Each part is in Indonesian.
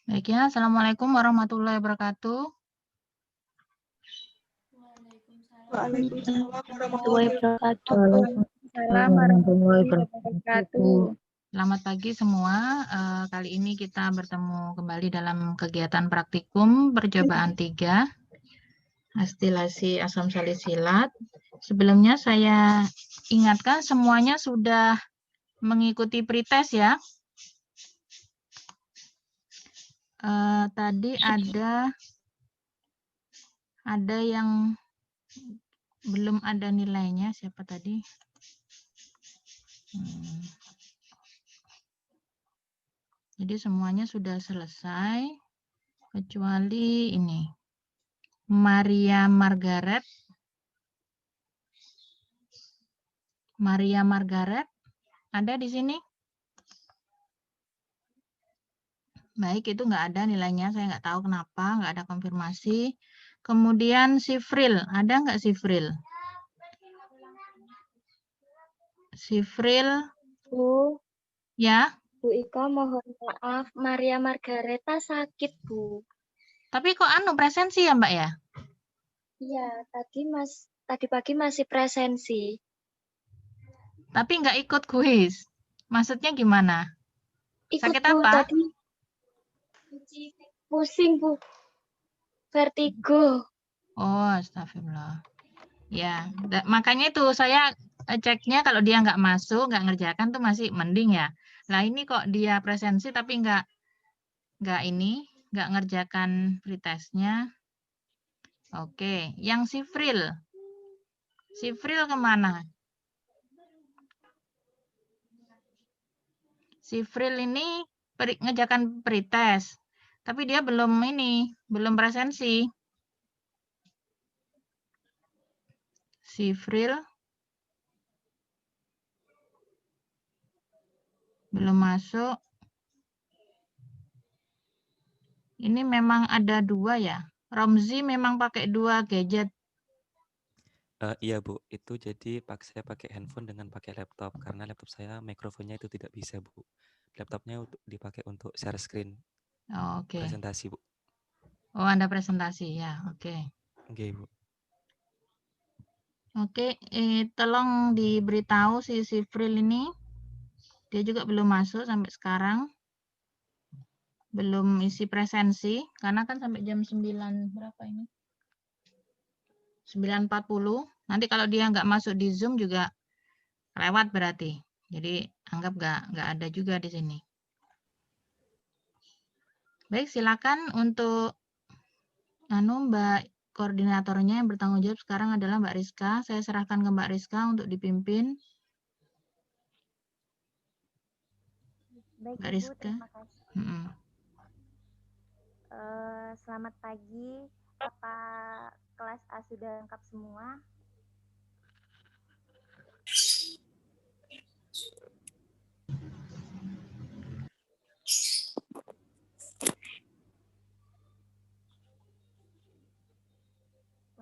Baik ya, Assalamualaikum warahmatullahi wabarakatuh. Waalaikumsalam warahmatullahi wabarakatuh. Waalaikumsalam warahmatullahi wabarakatuh. Selamat pagi semua. Kali ini kita bertemu kembali dalam kegiatan praktikum percobaan 3 astilasi asam salisilat. Sebelumnya saya ingatkan semuanya sudah mengikuti pretest ya. Tadi ada yang belum ada nilainya, siapa tadi? Jadi semuanya sudah selesai kecuali ini. Maria Margaret. Maria Margaret ada di sini? Baik, itu nggak ada nilainya, saya nggak tahu kenapa, nggak ada konfirmasi. Kemudian Sifril, ada nggak Sifril? Sifril, Bu, ya. Bu Ika mohon maaf, Maria Margareta sakit, Bu. Tapi kok presensi ya Mbak ya? Iya, tadi pagi masih presensi. Tapi nggak ikut kuis. Maksudnya gimana? Ikut, Sakit Bu, apa? tadi pusing, Bu. Vertigo. Oh, astagfirullah. Ya, makanya itu saya ceknya kalau dia nggak masuk, nggak ngerjakan tuh masih mending ya. Nah ini kok dia presensi tapi nggak ngerjakan pretestnya. Oke, yang Sifril. Sifril kemana? Sifril ini ngerjakan pretest, tapi dia belum presensi. Sifril belum masuk. Ini memang ada 2 ya. Romzi memang pakai 2 gadget. Iya Bu, itu jadi saya pakai handphone dengan pakai laptop karena laptop saya mikrofonnya itu tidak bisa Bu. Laptopnya dipakai untuk share screen Oke. presentasi Bu. Oh, Anda presentasi ya. Oke. Oke Bu. Oke, tolong diberitahu si Sifril ini. Dia juga belum masuk sampai sekarang. Belum isi presensi karena kan sampai jam 9 berapa ini? 9.40. Nanti kalau dia nggak masuk di Zoom juga lewat berarti. Jadi anggap nggak ada juga di sini. Baik, silakan untuk Mbak koordinatornya yang bertanggung jawab sekarang adalah Mbak Rizka. Saya serahkan ke Mbak Rizka untuk dipimpin. Baik, Mbak Ibu, Rizka. terima kasih. Selamat pagi. Apa kelas A sudah lengkap semua?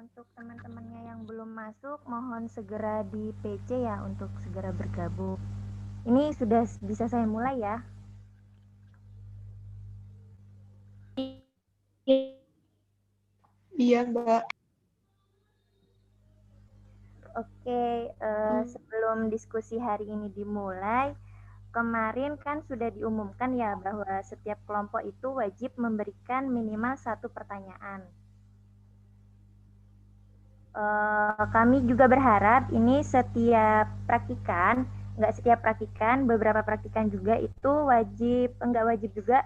Untuk teman-temannya yang belum masuk, mohon segera di PC ya untuk segera bergabung. Ini sudah bisa saya mulai ya. Iya, Mbak. Oke, sebelum diskusi hari ini dimulai, kemarin kan sudah diumumkan ya bahwa setiap kelompok itu wajib memberikan minimal 1 pertanyaan. Kami juga berharap ini nggak setiap praktikan, beberapa praktikan juga itu nggak wajib juga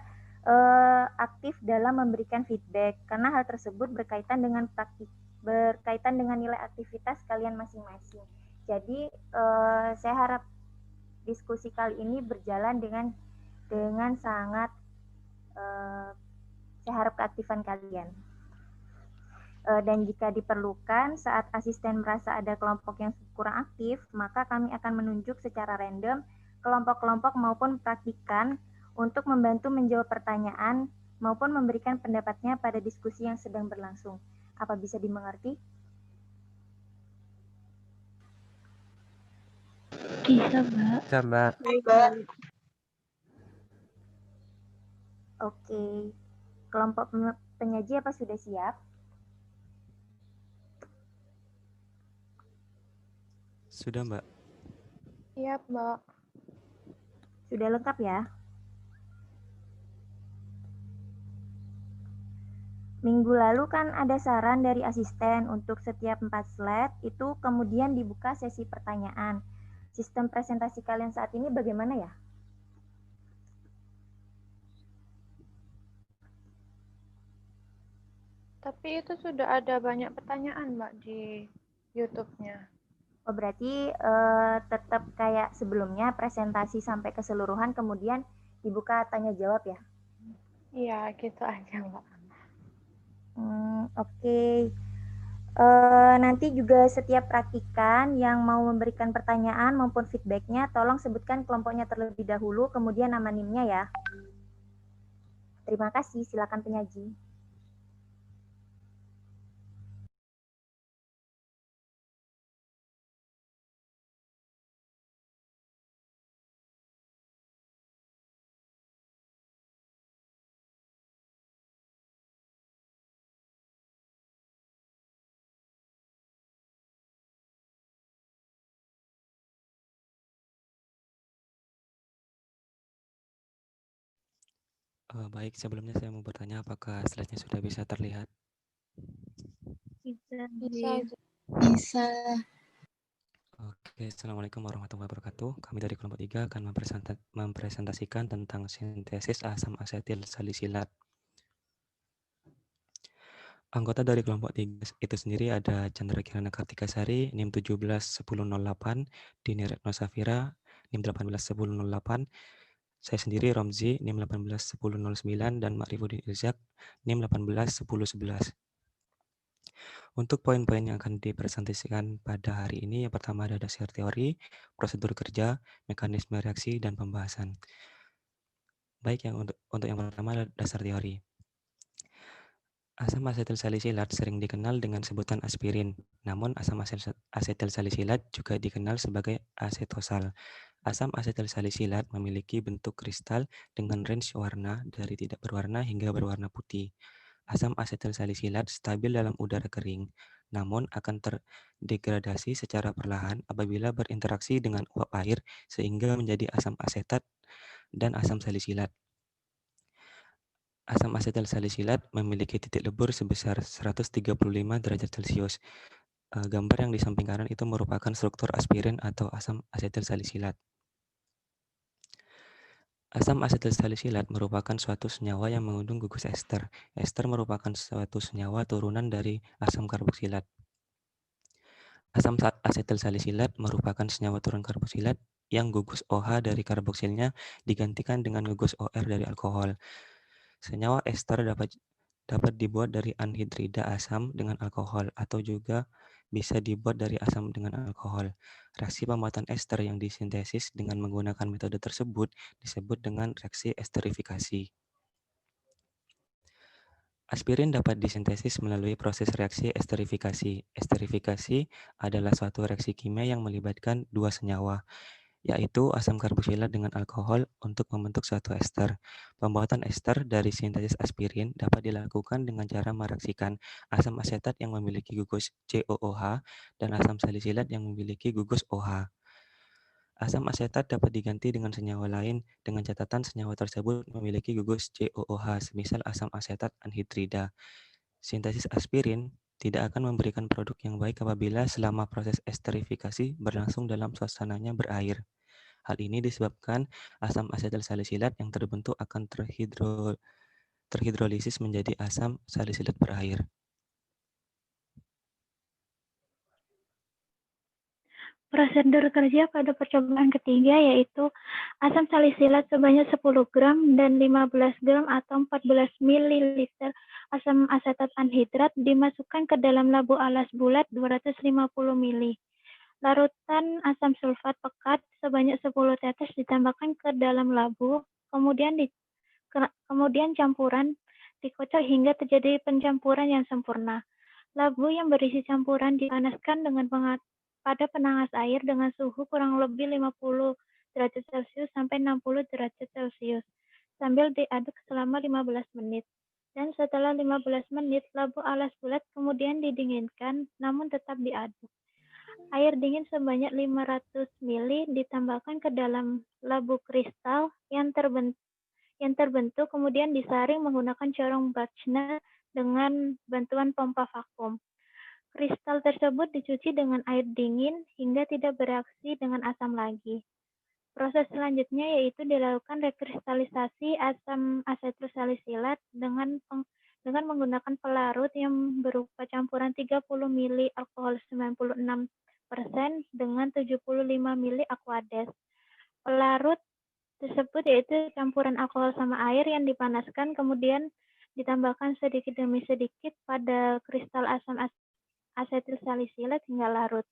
aktif dalam memberikan feedback, karena hal tersebut berkaitan dengan nilai aktivitas kalian masing-masing. Jadi saya harap diskusi kali ini berjalan dengan sangat saya harap keaktifan kalian. Dan jika diperlukan saat asisten merasa ada kelompok yang kurang aktif, maka kami akan menunjuk secara random kelompok-kelompok maupun praktikan untuk membantu menjawab pertanyaan maupun memberikan pendapatnya pada diskusi yang sedang berlangsung. Apa bisa dimengerti? Bisa, Mbak. Bisa, Mbak. Baik, Mbak. Oke. Kelompok penyaji apa sudah siap? Sudah, Mbak. Siap, Mbak. Sudah lengkap ya? Minggu lalu kan ada saran dari asisten untuk setiap 4 slide itu kemudian dibuka sesi pertanyaan. Sistem presentasi kalian saat ini bagaimana ya? Tapi itu sudah ada banyak pertanyaan, Mbak, di YouTube-nya. Oh, berarti tetap kayak sebelumnya presentasi sampai keseluruhan kemudian dibuka tanya jawab ya? Iya, gitu aja, Mbak. Oke. Nanti juga setiap praktikan yang mau memberikan pertanyaan maupun feedbacknya, tolong sebutkan kelompoknya terlebih dahulu, kemudian nama NIM-nya ya. Terima kasih, silakan penyaji. Baik, sebelumnya saya mau bertanya apakah slide-nya sudah bisa terlihat? Bisa Iya. aja. Bisa. Oke, Assalamualaikum warahmatullahi wabarakatuh. Kami dari kelompok 3 akan mempresentasikan tentang sintesis asam asetil salisilat. Anggota dari kelompok 3 itu sendiri ada Chandra Kirana Kartikasari, NIM 171008, Dini Retno Safira, NIM 181008, saya sendiri Romzi, NIM 181009, dan Ma'rifuddin Irzak, NIM 181011. Untuk poin-poin yang akan dipresentasikan pada hari ini, yang pertama ada dasar teori, prosedur kerja, mekanisme reaksi, dan pembahasan. Baik, yang untuk yang pertama adalah dasar teori. Asam asetil salisilat sering dikenal dengan sebutan aspirin, namun asam asetil salisilat juga dikenal sebagai asetosal. Asam asetil salisilat memiliki bentuk kristal dengan range warna dari tidak berwarna hingga berwarna putih. Asam asetil salisilat stabil dalam udara kering, namun akan terdegradasi secara perlahan apabila berinteraksi dengan uap air sehingga menjadi asam asetat dan asam salisilat. Asam asetil salisilat memiliki titik lebur sebesar 135 derajat Celcius. Gambar yang di samping kanan itu merupakan struktur aspirin atau asam asetil salisilat. Asam asetil salisilat merupakan suatu senyawa yang mengandung gugus ester. Ester merupakan suatu senyawa turunan dari asam karboksilat. Asam asetil salisilat merupakan senyawa turun karboksilat yang gugus OH dari karboksilnya digantikan dengan gugus OR dari alkohol. Senyawa ester dapat dibuat dari anhidrida asam dengan alkohol atau juga bisa dibuat dari asam dengan alkohol. Reaksi pembuatan ester yang disintesis dengan menggunakan metode tersebut disebut dengan reaksi esterifikasi. Aspirin dapat disintesis melalui proses reaksi esterifikasi. Esterifikasi adalah suatu reaksi kimia yang melibatkan dua senyawa, yaitu asam karboksilat dengan alkohol untuk membentuk suatu ester. Pembuatan ester dari sintesis aspirin dapat dilakukan dengan cara mereaksikan asam asetat yang memiliki gugus COOH dan asam salisilat yang memiliki gugus OH. Asam asetat dapat diganti dengan senyawa lain dengan catatan senyawa tersebut memiliki gugus COOH, semisal asam asetat anhidrida. Sintesis aspirin tidak akan memberikan produk yang baik apabila selama proses esterifikasi berlangsung dalam suasananya berair. Hal ini disebabkan asam asetil salisilat yang terbentuk akan terhidrolisis menjadi asam salisilat berair. Prosedur kerja pada percobaan ketiga yaitu asam salisilat sebanyak 10 gram dan 15 gram atau 14 ml asam asetat anhidrat dimasukkan ke dalam labu alas bulat 250 ml. Larutan asam sulfat pekat sebanyak 10 tetes ditambahkan ke dalam labu, kemudian campuran dikocok hingga terjadi pencampuran yang sempurna. Labu yang berisi campuran dipanaskan dengan pada penanas air dengan suhu kurang lebih 50 derajat Celcius sampai 60 derajat Celcius sambil diaduk selama 15 menit. Dan setelah 15 menit, labu alas bulat kemudian didinginkan namun tetap diaduk. Air dingin sebanyak 500 ml ditambahkan ke dalam labu kristal yang terbentuk kemudian disaring menggunakan corong Bachner dengan bantuan pompa vakum. Kristal tersebut dicuci dengan air dingin hingga tidak bereaksi dengan asam lagi. Proses selanjutnya yaitu dilakukan rekristalisasi asam asetil salisilat dengan menggunakan pelarut yang berupa campuran 30 ml alkohol 96% dengan 75 ml aquades. Pelarut tersebut yaitu campuran alkohol sama air yang dipanaskan kemudian ditambahkan sedikit demi sedikit pada kristal asam asetil salisilat hingga larut.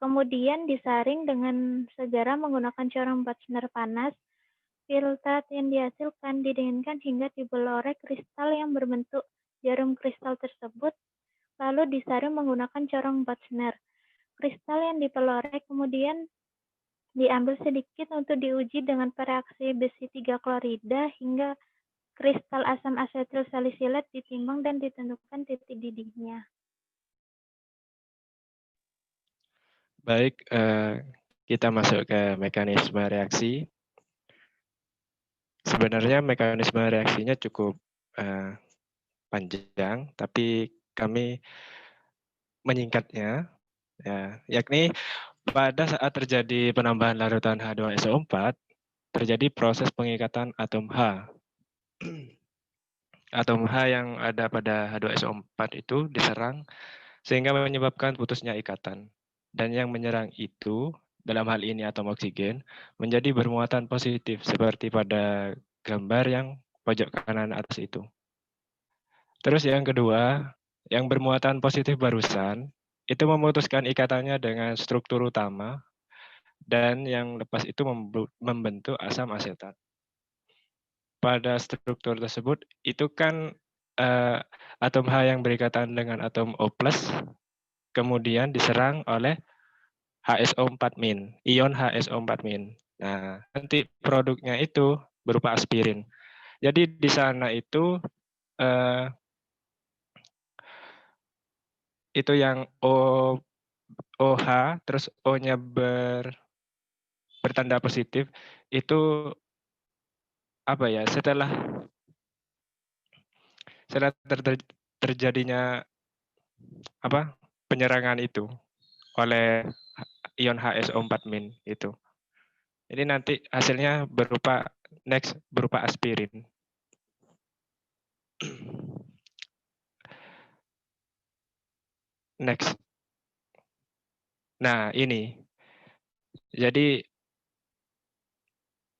Kemudian disaring dengan segera menggunakan corong Bachner panas. Filtrat yang dihasilkan didinginkan hingga dibelorek kristal yang berbentuk jarum kristal tersebut, lalu disaring menggunakan corong Bachner. Kristal yang dipelorek kemudian diambil sedikit untuk diuji dengan reaksi besi 3 klorida hingga kristal asam asetil salisilat ditimbang dan ditentukan titik didihnya. Baik, kita masuk ke mekanisme reaksi. Sebenarnya mekanisme reaksinya cukup panjang, tapi kami menyingkatnya, ya, yakni pada saat terjadi penambahan larutan H2SO4, terjadi proses pengikatan atom H. Atom H yang ada pada H2SO4 itu diserang sehingga menyebabkan putusnya ikatan. Dan yang menyerang itu, dalam hal ini atom oksigen, menjadi bermuatan positif seperti pada gambar yang pojok kanan atas itu. Terus yang kedua, yang bermuatan positif barusan, itu memutuskan ikatannya dengan struktur utama, dan yang lepas itu membentuk asam asetat. Pada struktur tersebut, itu kan atom H yang berikatan dengan atom O+, kemudian diserang oleh HSO4-, ion HSO4-. Nah, nanti produknya itu berupa aspirin. Jadi di sana itu yang OH, terus O-nya bertanda positif, itu apa ya, setelah terjadinya apa penyerangan itu oleh ion HSO4- itu. Ini nanti hasilnya berupa aspirin. Next. Nah, ini. Jadi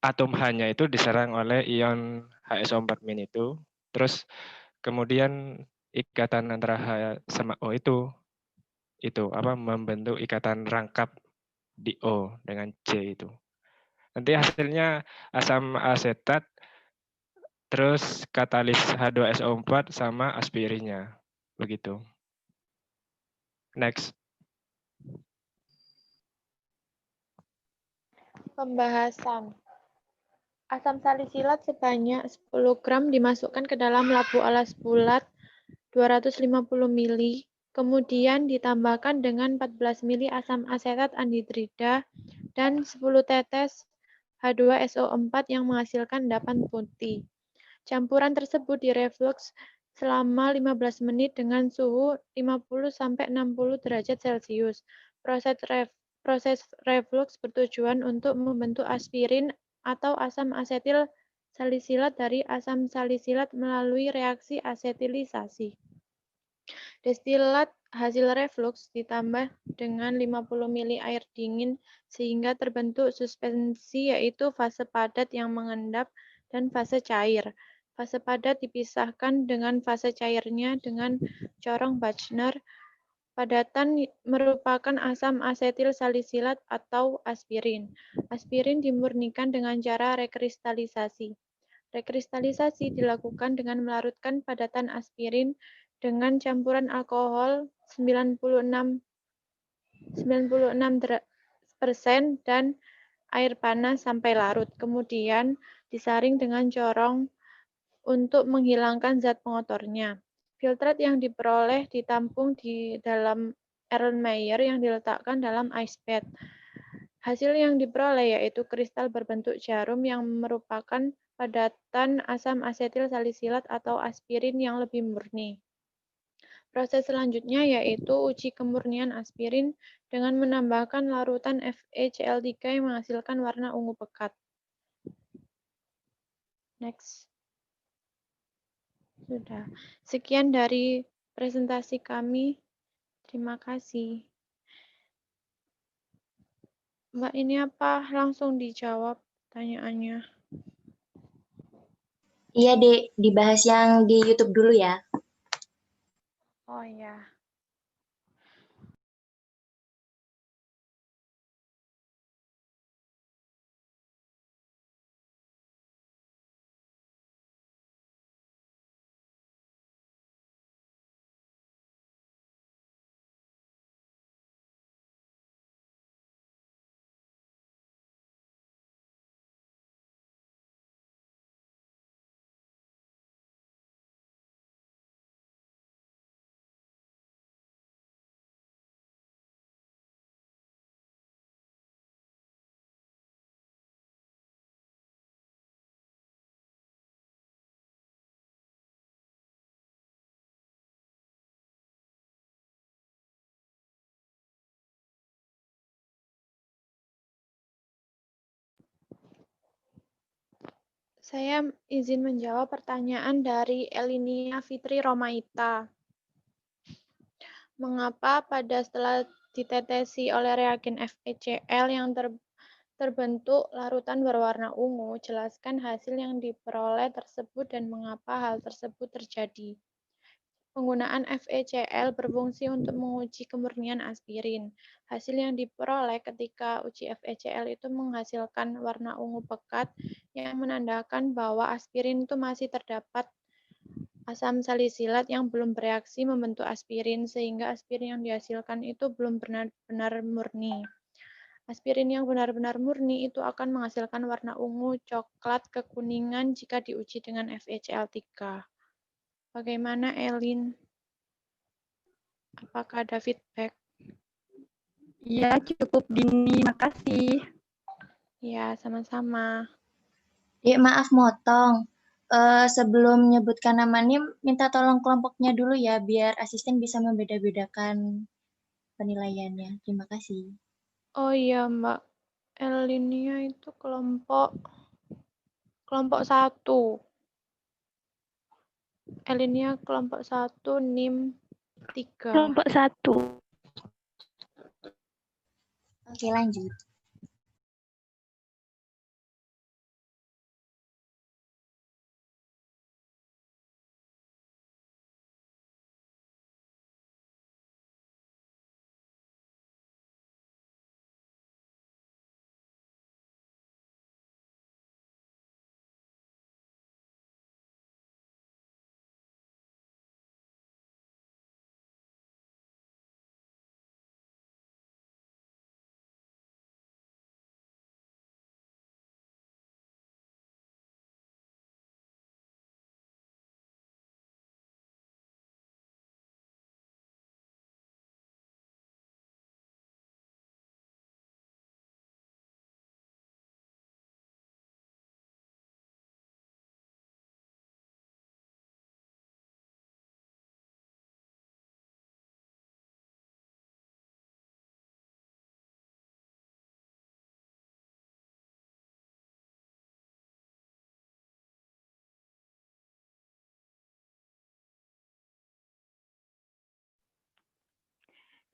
atom H-nya itu diserang oleh ion HSO4- itu. Terus kemudian ikatan antara H sama O itu membentuk ikatan rangkap di O dengan C itu. Nanti hasilnya asam asetat terus katalis H2SO4 sama aspirinnya. Begitu. Next. Pembahasan. Asam salisilat sebanyak 10 gram dimasukkan ke dalam labu alas bulat 250 ml, kemudian ditambahkan dengan 14 ml asam asetat anhidrida dan 10 tetes H2SO4 yang menghasilkan endapan putih. Campuran tersebut direflux selama 15 menit dengan suhu 50-60 derajat Celcius. Proses reflux bertujuan untuk membentuk aspirin atau asam asetil salisilat dari asam salisilat melalui reaksi asetilisasi. Destilat hasil reflux ditambah dengan 50 ml air dingin sehingga terbentuk suspensi, yaitu fase padat yang mengendap dan fase cair. Fase padat dipisahkan dengan fase cairnya dengan corong Buchner. Padatan merupakan asam asetil salisilat atau aspirin. Aspirin dimurnikan dengan cara rekristalisasi. Rekristalisasi dilakukan dengan melarutkan padatan aspirin dengan campuran alkohol 96% dan air panas sampai larut. Kemudian disaring dengan corong untuk menghilangkan zat pengotornya. Filtrat yang diperoleh ditampung di dalam Erlenmeyer yang diletakkan dalam ice bath. Hasil yang diperoleh yaitu kristal berbentuk jarum yang merupakan padatan asam asetil salisilat atau aspirin yang lebih murni. Proses selanjutnya yaitu uji kemurnian aspirin dengan menambahkan larutan FeCl3 yang menghasilkan warna ungu pekat. Next. Sudah. Sekian dari presentasi kami. Terima kasih. Mbak, ini apa? Langsung dijawab pertanyaannya. Iya, Dek. Dibahas yang di YouTube dulu ya. Oh ya. Saya izin menjawab pertanyaan dari Elinia Fitri Romaita. Mengapa setelah ditetesi oleh reagen FeCl yang terbentuk larutan berwarna ungu? Jelaskan hasil yang diperoleh tersebut dan mengapa hal tersebut terjadi. Penggunaan FeCl berfungsi untuk menguji kemurnian aspirin. Hasil yang diperoleh ketika uji FeCl itu menghasilkan warna ungu pekat yang menandakan bahwa aspirin itu masih terdapat asam salisilat yang belum bereaksi membentuk aspirin, sehingga aspirin yang dihasilkan itu belum benar-benar murni. Aspirin yang benar-benar murni itu akan menghasilkan warna ungu, coklat, kekuningan jika diuji dengan FeCl3. Bagaimana, Elin? Apakah ada feedback? Iya, cukup Dini. Makasih. Ya, sama-sama. Dek, maaf motong. Sebelum menyebutkan namanya, minta tolong kelompoknya dulu ya, biar asisten bisa membeda-bedakan penilaiannya. Terima kasih. Oh iya, Mbak. Elinia itu kelompok 1. Elinia kelompok 1, NIM 3. Kelompok 1. Oke, lanjut.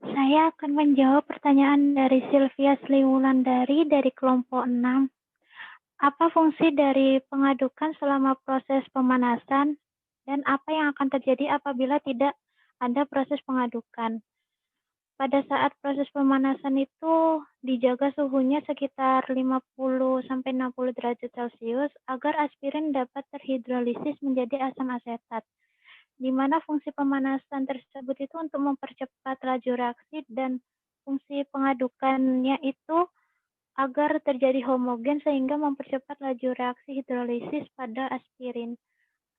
Saya akan menjawab pertanyaan dari Sylvia Sliwulandari dari kelompok 6. Apa fungsi dari pengadukan selama proses pemanasan dan apa yang akan terjadi apabila tidak ada proses pengadukan? Pada saat proses pemanasan itu dijaga suhunya sekitar 50-60 derajat Celcius agar aspirin dapat terhidrolisis menjadi asam asetat, di mana fungsi pemanasan tersebut itu untuk mempercepat laju reaksi dan fungsi pengadukannya itu agar terjadi homogen sehingga mempercepat laju reaksi hidrolisis pada aspirin.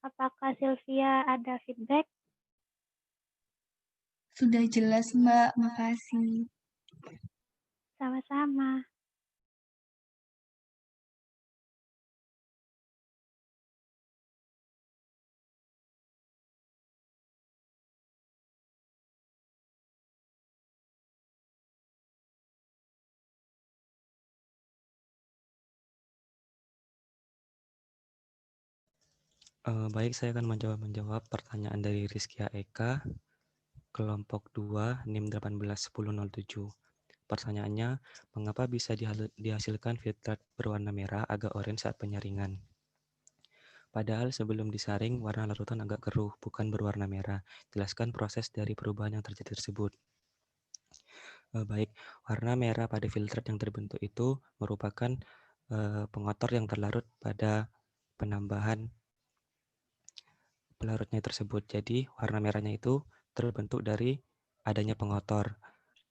Apakah Sylvia ada feedback? Sudah jelas, Mbak. Makasih. Sama-sama. Baik, saya akan menjawab pertanyaan dari Rizkia Eka, kelompok 2, NIM 181007. Pertanyaannya, mengapa bisa dihasilkan filtrat berwarna merah agak oranye saat penyaringan? Padahal sebelum disaring, warna larutan agak keruh, bukan berwarna merah. Jelaskan proses dari perubahan yang terjadi tersebut. Baik, warna merah pada filtrat yang terbentuk itu merupakan pengotor yang terlarut pada penambahan pelarutnya tersebut. Jadi warna merahnya itu terbentuk dari adanya pengotor.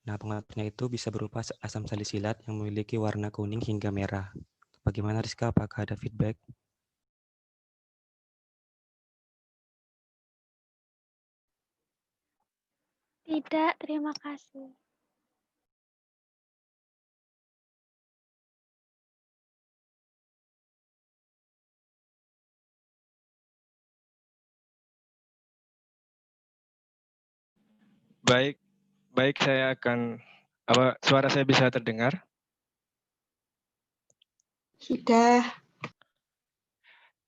Nah, pengotornya itu bisa berupa asam salisilat yang memiliki warna kuning hingga merah. Bagaimana Rizka? Apakah ada feedback? Tidak, terima kasih. Baik, saya akan suara saya bisa terdengar? Sudah.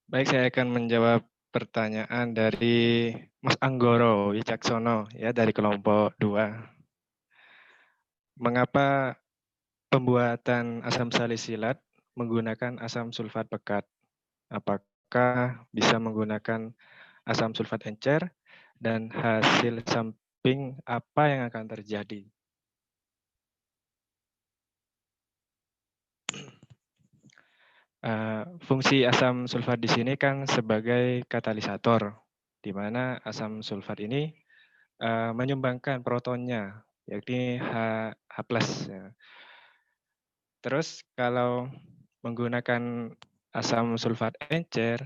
Baik, saya akan menjawab pertanyaan dari Mas Anggoro Wicaksono ya dari kelompok 2. Mengapa pembuatan asam salisilat menggunakan asam sulfat pekat? Apakah bisa menggunakan asam sulfat encer dan hasil samping apa yang akan terjadi? Fungsi asam sulfat di sini kan sebagai katalisator, di mana asam sulfat ini menyumbangkan protonnya, yakni H+. Ya. Terus kalau menggunakan asam sulfat encer,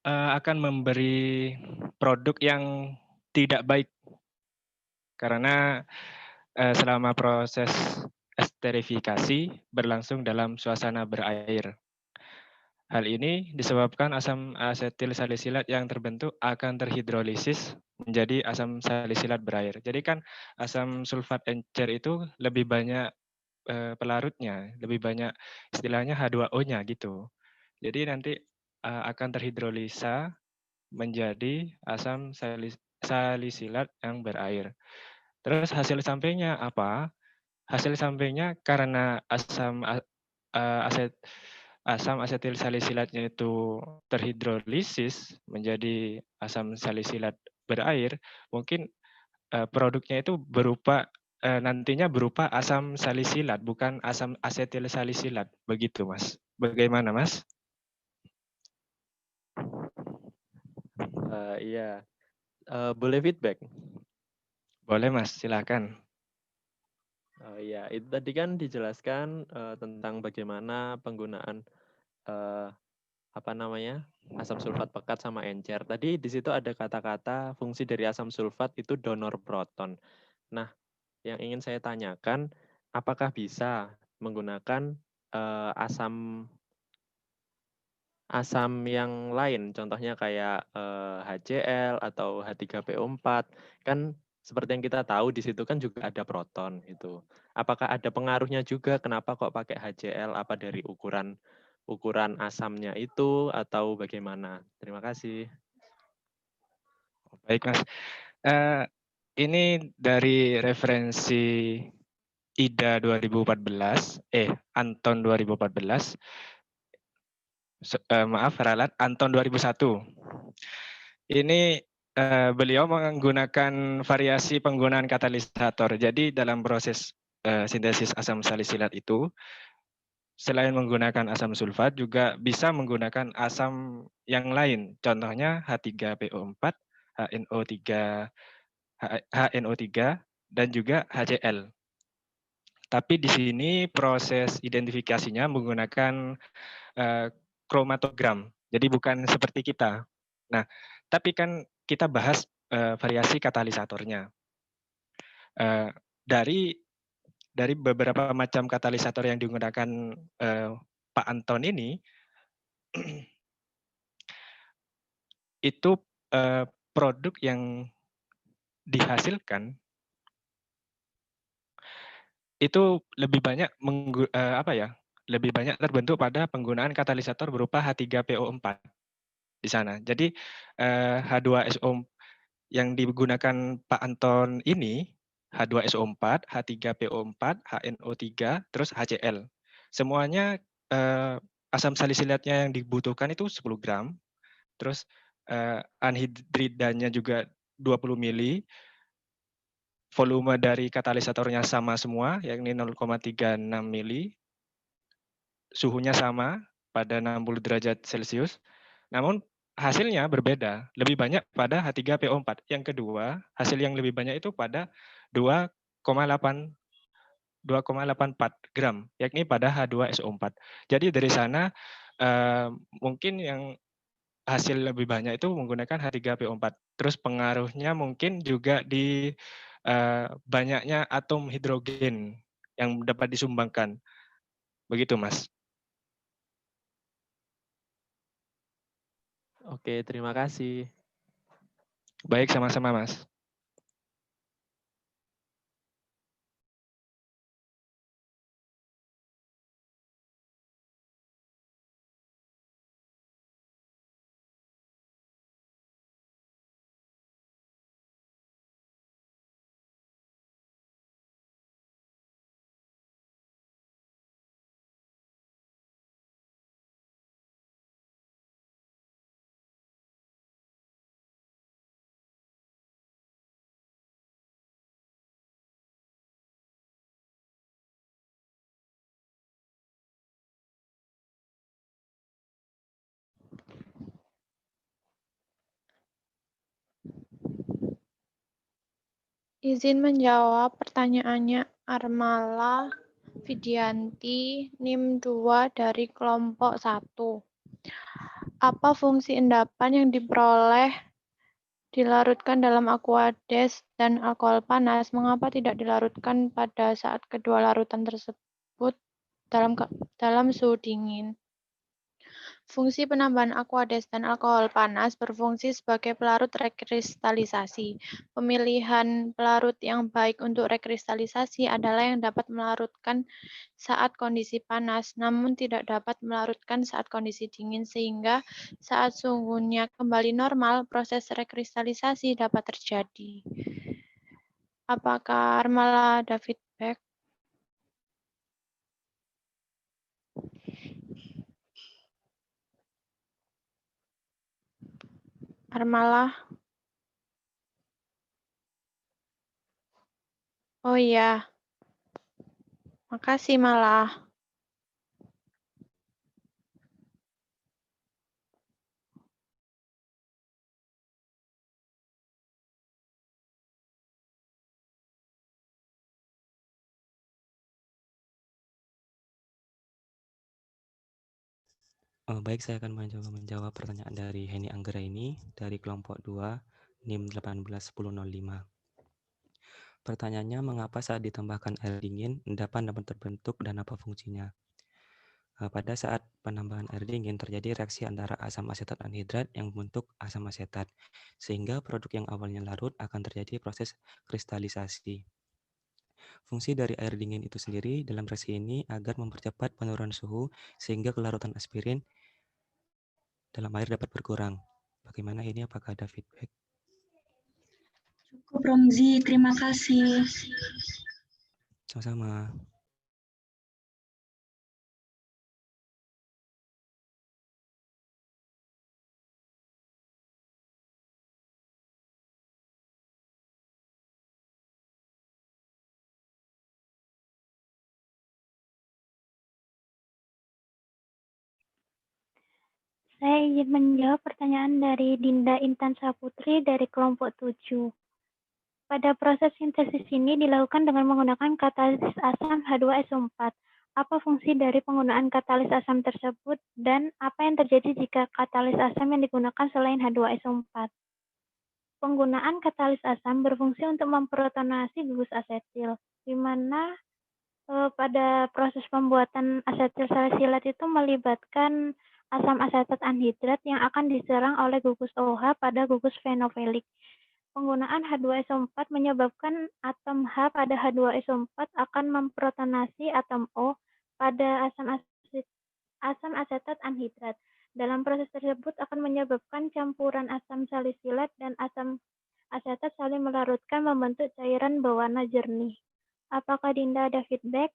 akan memberi produk yang tidak baik, karena selama proses esterifikasi berlangsung dalam suasana berair. Hal ini disebabkan asam asetil salisilat yang terbentuk akan terhidrolisis menjadi asam salisilat berair. Jadi kan asam sulfat encer itu lebih banyak pelarutnya, lebih banyak istilahnya H2O-nya gitu. Jadi nanti akan terhidrolisa menjadi asam salisilat yang berair. Terus hasil sampingnya apa? Hasil sampingnya karena asam asetil salisilatnya itu terhidrolisis menjadi asam salisilat berair, mungkin produknya itu berupa nantinya berupa asam salisilat, bukan asam asetil salisilat. Begitu, Mas. Bagaimana, Mas? Iya. Boleh feedback? Boleh, Mas. Silakan. Oh iya, itu tadi kan dijelaskan tentang bagaimana penggunaan asam sulfat pekat sama encer. Tadi di situ ada kata-kata fungsi dari asam sulfat itu donor proton. Nah, yang ingin saya tanyakan, apakah bisa menggunakan asam yang lain, contohnya kayak HCl atau H3PO4, kan seperti yang kita tahu di situ kan juga ada proton itu. Apakah ada pengaruhnya juga kenapa kok pakai HCl? Apa dari ukuran asamnya itu atau bagaimana? Terima kasih. Baik, Mas. Ini dari referensi IDA 2014, Anton 2014. Maaf, ralat Anton 2001. Ini beliau menggunakan variasi penggunaan katalisator. Jadi dalam proses sintesis asam salisilat itu, selain menggunakan asam sulfat, juga bisa menggunakan asam yang lain. Contohnya H3PO4, HNO3, dan juga HCl. Tapi di sini proses identifikasinya menggunakan kromatogram. Jadi bukan seperti kita. Nah, tapi kan kita bahas variasi katalisatornya. Dari beberapa macam katalisator yang digunakan Pak Anton ini, itu produk yang dihasilkan itu lebih banyak lebih banyak terbentuk pada penggunaan katalisator berupa H3PO4 di sana. Jadi H2SO yang digunakan Pak Anton ini H2SO4, H3PO4, HNO3, terus HCl. Semuanya asam salisilatnya yang dibutuhkan itu 10 gram, terus anhidridanya juga 20 mili, volume dari katalisatornya sama semua, yakni 0,36 mili, suhunya sama pada 60 derajat Celcius, namun hasilnya berbeda, lebih banyak pada H3PO4. Yang kedua, hasil yang lebih banyak itu pada 2,84 gram, yakni pada H2SO4. Jadi dari sana mungkin yang hasil lebih banyak itu menggunakan H3PO4. Terus pengaruhnya mungkin juga di banyaknya atom hidrogen yang dapat disumbangkan. Begitu, Mas. Oke, terima kasih. Baik, sama-sama, Mas. Izin menjawab pertanyaannya Armala Vidianti, NIM 2 dari kelompok 1. Apa fungsi endapan yang diperoleh dilarutkan dalam aquades dan alkohol panas? Mengapa tidak dilarutkan pada saat kedua larutan tersebut dalam suhu dingin? Fungsi penambahan aquades dan alkohol panas berfungsi sebagai pelarut rekristalisasi. Pemilihan pelarut yang baik untuk rekristalisasi adalah yang dapat melarutkan saat kondisi panas, namun tidak dapat melarutkan saat kondisi dingin, sehingga saat suhunya kembali normal, proses rekristalisasi dapat terjadi. Apakah Armala ada feedback? Armala? Oh iya. Makasih Malah. Baik, saya akan mencoba menjawab pertanyaan dari Heni Anggra ini dari kelompok 2 NIM 181005. Pertanyaannya, mengapa saat ditambahkan air dingin, endapan dapat terbentuk dan apa fungsinya? Pada saat penambahan air dingin terjadi reaksi antara asam asetat anhidrat yang membentuk asam asetat, sehingga produk yang awalnya larut akan terjadi proses kristalisasi. Fungsi dari air dingin itu sendiri dalam reaksi ini agar mempercepat penurunan suhu sehingga kelarutan aspirin dalam air dapat berkurang. Bagaimana ini? Apakah ada feedback? Romzi. Terima kasih. Sama-sama. Saya ingin menjawab pertanyaan dari Dinda Intan Saputri dari kelompok 7. Pada proses sintesis ini dilakukan dengan menggunakan katalisis asam H2SO4. Apa fungsi dari penggunaan katalis asam tersebut dan apa yang terjadi jika katalis asam yang digunakan selain H2SO4? Penggunaan katalis asam berfungsi untuk memprotonasi gugus asetil, di mana pada proses pembuatan asetil salisilat itu melibatkan asam asetat anhidrat yang akan diserang oleh gugus OH pada gugus fenofilik. Penggunaan H2SO4 menyebabkan atom H pada H2SO4 akan memprotonasi atom O pada asam asetat anhidrat. Dalam proses tersebut akan menyebabkan campuran asam salisilat dan asam asetat saling melarutkan membentuk cairan berwarna jernih. Apakah Dinda ada feedback?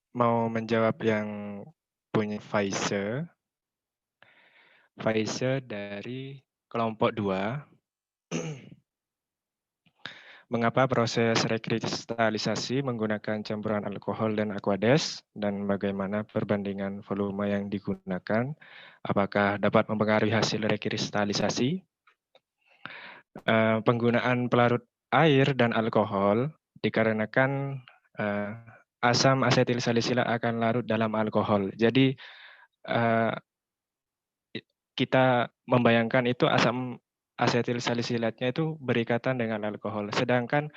Mau menjawab yang punya Faiza. Faiza dari kelompok 2. Mengapa proses rekristalisasi menggunakan campuran alkohol dan aqueous dan bagaimana perbandingan volume yang digunakan? Apakah dapat mempengaruhi hasil rekristalisasi? Penggunaan pelarut air dan alkohol dikarenakan asam asetil salisilat akan larut dalam alkohol. Jadi kita membayangkan itu asam asetil salisilatnya itu berikatan dengan alkohol, sedangkan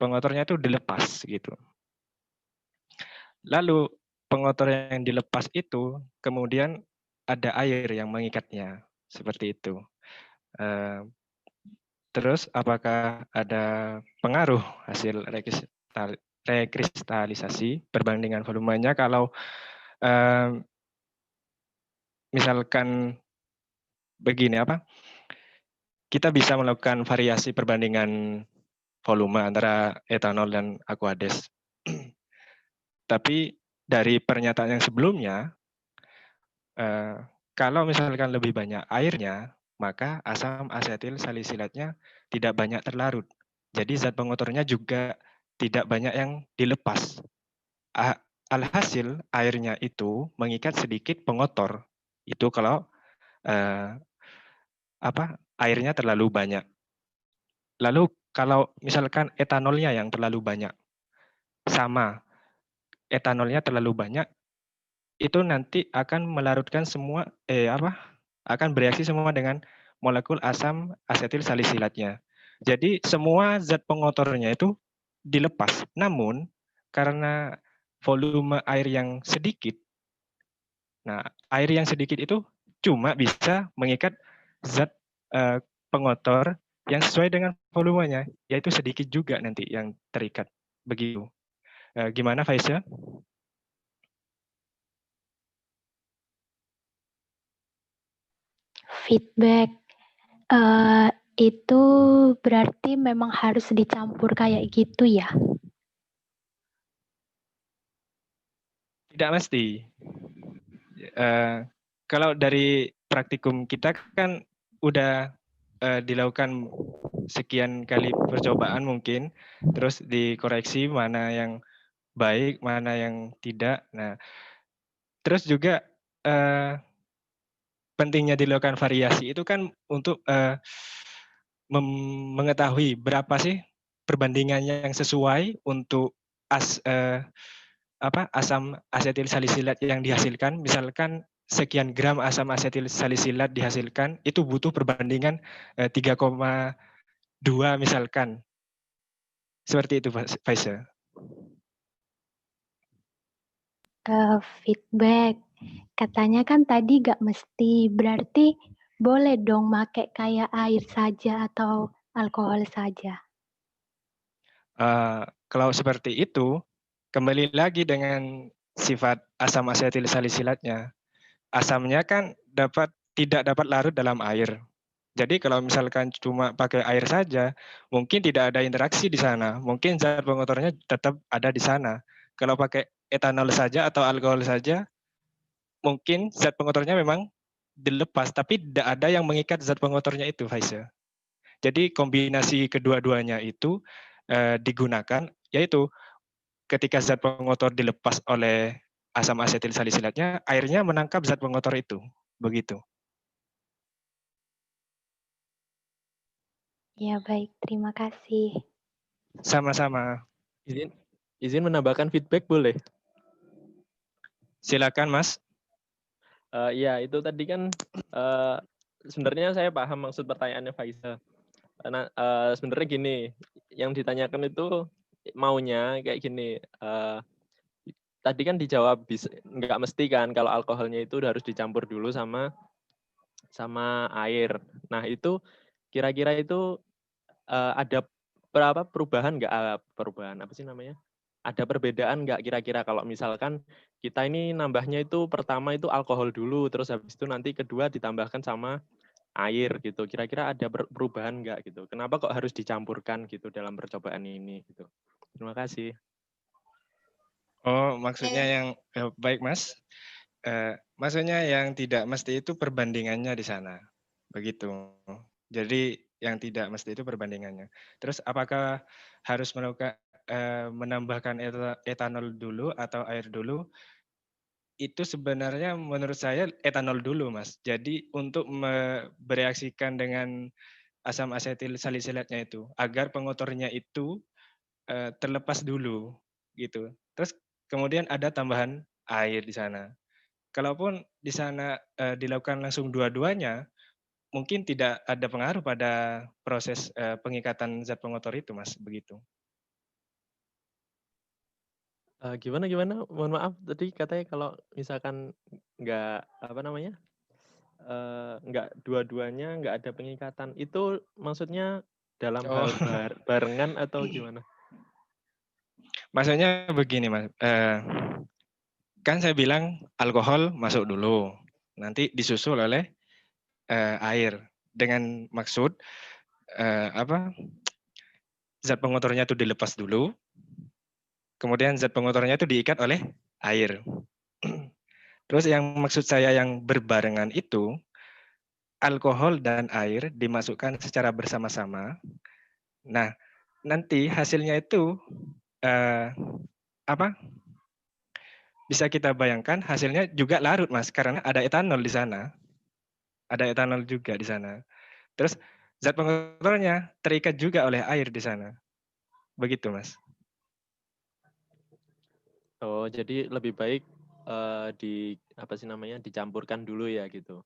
pengotornya itu dilepas gitu. Lalu pengotor yang dilepas itu kemudian ada air yang mengikatnya, seperti itu. Terus apakah ada pengaruh hasil rekristalisasi perbandingan volumenya kalau misalkan begini kita bisa melakukan variasi perbandingan volume antara etanol dan aqueous. Tapi dari pernyataan yang sebelumnya, kalau misalkan lebih banyak airnya, maka asam asetil salisilatnya tidak banyak terlarut. Jadi zat pengotornya juga tidak banyak yang dilepas. Alhasil airnya itu mengikat sedikit pengotor. Itu kalau airnya terlalu banyak. Lalu kalau misalkan etanolnya yang terlalu banyak, sama etanolnya terlalu banyak, itu nanti akan melarutkan semua akan bereaksi semua dengan molekul asam asetil salisilatnya. Jadi semua zat pengotornya itu dilepas. Namun karena volume air yang sedikit, nah air yang sedikit itu cuma bisa mengikat zat pengotor yang sesuai dengan volumenya, yaitu sedikit juga nanti yang terikat. Begitu. Gimana Faiza? Feedback itu berarti memang harus dicampur kayak gitu ya? Tidak mesti. Kalau dari praktikum kita kan udah dilakukan sekian kali percobaan mungkin, terus dikoreksi mana yang baik, mana yang tidak. Nah, terus juga pentingnya dilakukan variasi itu kan untuk mengetahui berapa sih perbandingannya yang sesuai untuk asam asetil salisilat yang dihasilkan. Misalkan sekian gram asam asetil salisilat dihasilkan, itu butuh perbandingan 3,2 misalkan. Seperti itu, Faiza. Feedback. Katanya kan tadi gak mesti, berarti boleh dong make kayak air saja atau alkohol saja. Kalau seperti itu, kembali lagi dengan sifat asam asetil salisilatnya. Asamnya kan tidak dapat larut dalam air. Jadi kalau misalkan cuma pakai air saja, mungkin tidak ada interaksi di sana. Mungkin zat pengotornya tetap ada di sana. Kalau pakai etanol saja atau alkohol saja, mungkin zat pengotornya memang dilepas, tapi tidak ada yang mengikat zat pengotornya itu, Faiza. Jadi kombinasi kedua-duanya itu digunakan, yaitu ketika zat pengotor dilepas oleh asam asetil salisilatnya, airnya menangkap zat pengotor itu. Begitu. Ya baik, terima kasih. Sama-sama. Izin menambahkan feedback boleh? Silakan, Mas. Iya, itu tadi kan sebenarnya saya paham maksud pertanyaannya Faiza. Karena sebenarnya gini, yang ditanyakan itu maunya kayak gini. Tadi kan dijawab nggak mesti kan kalau alkoholnya itu harus dicampur dulu sama air. Nah itu kira-kira itu ada berapa perubahan nggak? Perubahan apa sih namanya? Ada perbedaan nggak kira-kira kalau misalkan kita ini nambahnya itu pertama itu alkohol dulu, terus habis itu nanti kedua ditambahkan sama air gitu. Kira-kira ada perubahan nggak gitu? Kenapa kok harus dicampurkan gitu dalam percobaan ini gitu? Terima kasih. Oh, maksudnya yang baik, Mas. Maksudnya yang tidak mesti itu perbandingannya di sana. Begitu. Jadi yang tidak mesti itu perbandingannya. Terus apakah harus menambahkan etanol dulu atau air dulu? Itu sebenarnya menurut saya etanol dulu, Mas. Jadi untuk bereaksikan dengan asam asetil salisilatnya itu, agar pengotornya itu terlepas dulu, gitu. Terus kemudian ada tambahan air di sana. Kalaupun di sana dilakukan langsung dua-duanya, mungkin tidak ada pengaruh pada proses pengikatan zat pengotor itu, Mas, begitu. Gimana? Mohon maaf tadi katanya kalau misalkan nggak apa namanya nggak dua-duanya nggak ada pengikatan itu maksudnya dalam Oh. hal barengan atau gimana? Maksudnya begini, Mas. Kan saya bilang alkohol masuk dulu, nanti disusul oleh air dengan maksud zat pengotornya itu dilepas dulu, kemudian zat pengotornya itu diikat oleh air. Terus yang maksud saya yang berbarengan itu, alkohol dan air dimasukkan secara bersama-sama. Nah, nanti hasilnya itu bisa kita bayangkan hasilnya juga larut, Mas, karena ada etanol di sana. Ada etanol juga di sana. Terus zat pengotornya terikat juga oleh air di sana. Begitu, Mas. Oh, jadi lebih baik dicampurkan dulu ya gitu.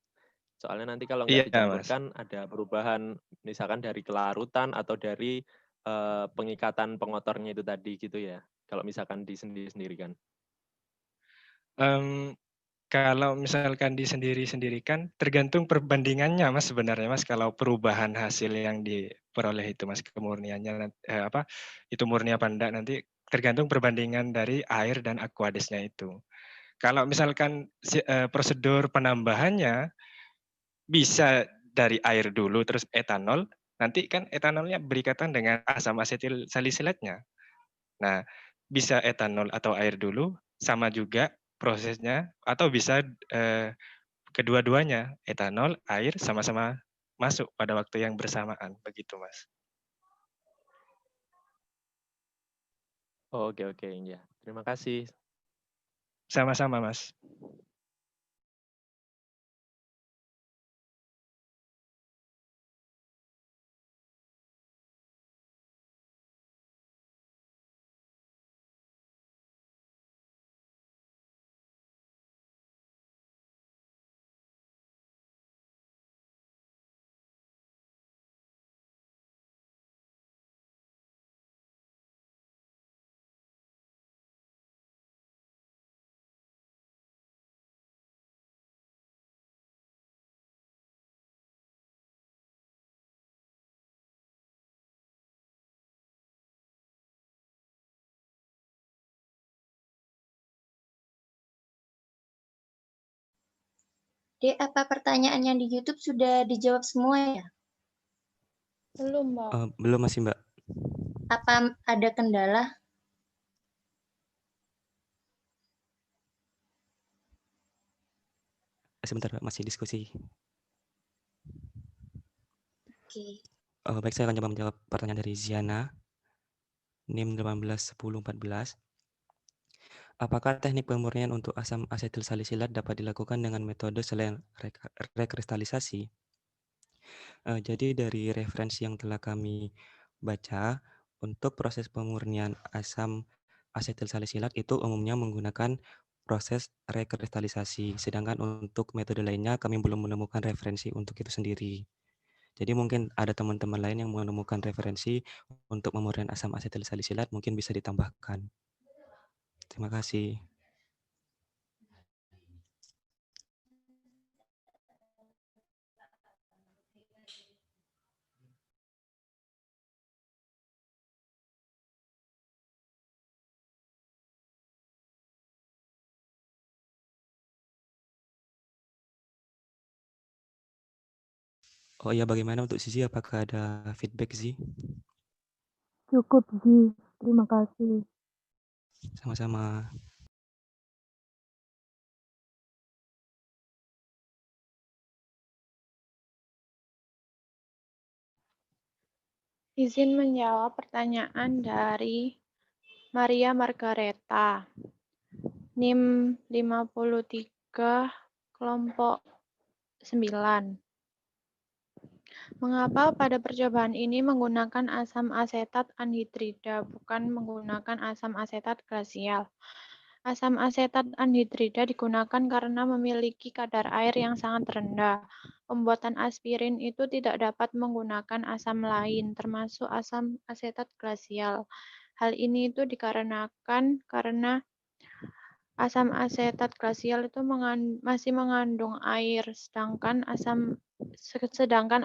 Soalnya nanti kalau nggak Iya, Mas. dicampurkan ada perubahan misalkan dari kelarutan atau dari pengikatan pengotornya itu tadi gitu ya. Kalau misalkan disendiri-sendirikan. Kalau misalkan disendiri-sendirikan, tergantung perbandingannya, Mas, sebenarnya, Mas. Kalau perubahan hasil yang diperoleh itu, Mas, kemurniannya, itu murni apa enggak, nanti tergantung perbandingan dari air dan aquadesnya itu. Kalau misalkan prosedur penambahannya bisa dari air dulu, terus etanol, nanti kan etanolnya berikatan dengan asam asetil salisilatnya. Nah, bisa etanol atau air dulu, sama juga prosesnya, atau bisa kedua-duanya, etanol, air sama-sama masuk pada waktu yang bersamaan, begitu, Mas. Oke, ya. Terima kasih. Sama-sama, Mas. Dek, apa pertanyaan yang di YouTube sudah dijawab semua ya? Belum, Mbak. Belum masih, Mbak. Apa ada kendala? Sebentar, Mbak, masih diskusi. Oke. Baik, saya akan coba menjawab pertanyaan dari Ziana. NIM 181014. Apakah teknik pemurnian untuk asam asetil salisilat dapat dilakukan dengan metode selain rekristalisasi? Jadi dari referensi yang telah kami baca, untuk proses pemurnian asam asetil salisilat itu umumnya menggunakan proses rekristalisasi, sedangkan untuk metode lainnya kami belum menemukan referensi untuk itu sendiri. Jadi mungkin ada teman-teman lain yang menemukan referensi untuk pemurnian asam asetil salisilat, mungkin bisa ditambahkan. Terima kasih. Oh iya, bagaimana untuk Zizi? Apakah ada feedback, Zizi? Cukup, Ji. Terima kasih. Sama-sama. Izin menjawab pertanyaan dari Maria Margareta. NIM 53 kelompok 9. Mengapa pada percobaan ini menggunakan asam asetat anhidrida, bukan menggunakan asam asetat glasial? Asam asetat anhidrida digunakan karena memiliki kadar air yang sangat rendah. Pembuatan aspirin itu tidak dapat menggunakan asam lain, termasuk asam asetat glasial. Hal ini itu dikarenakan karena asam asetat glasial itu masih mengandung air, sedangkan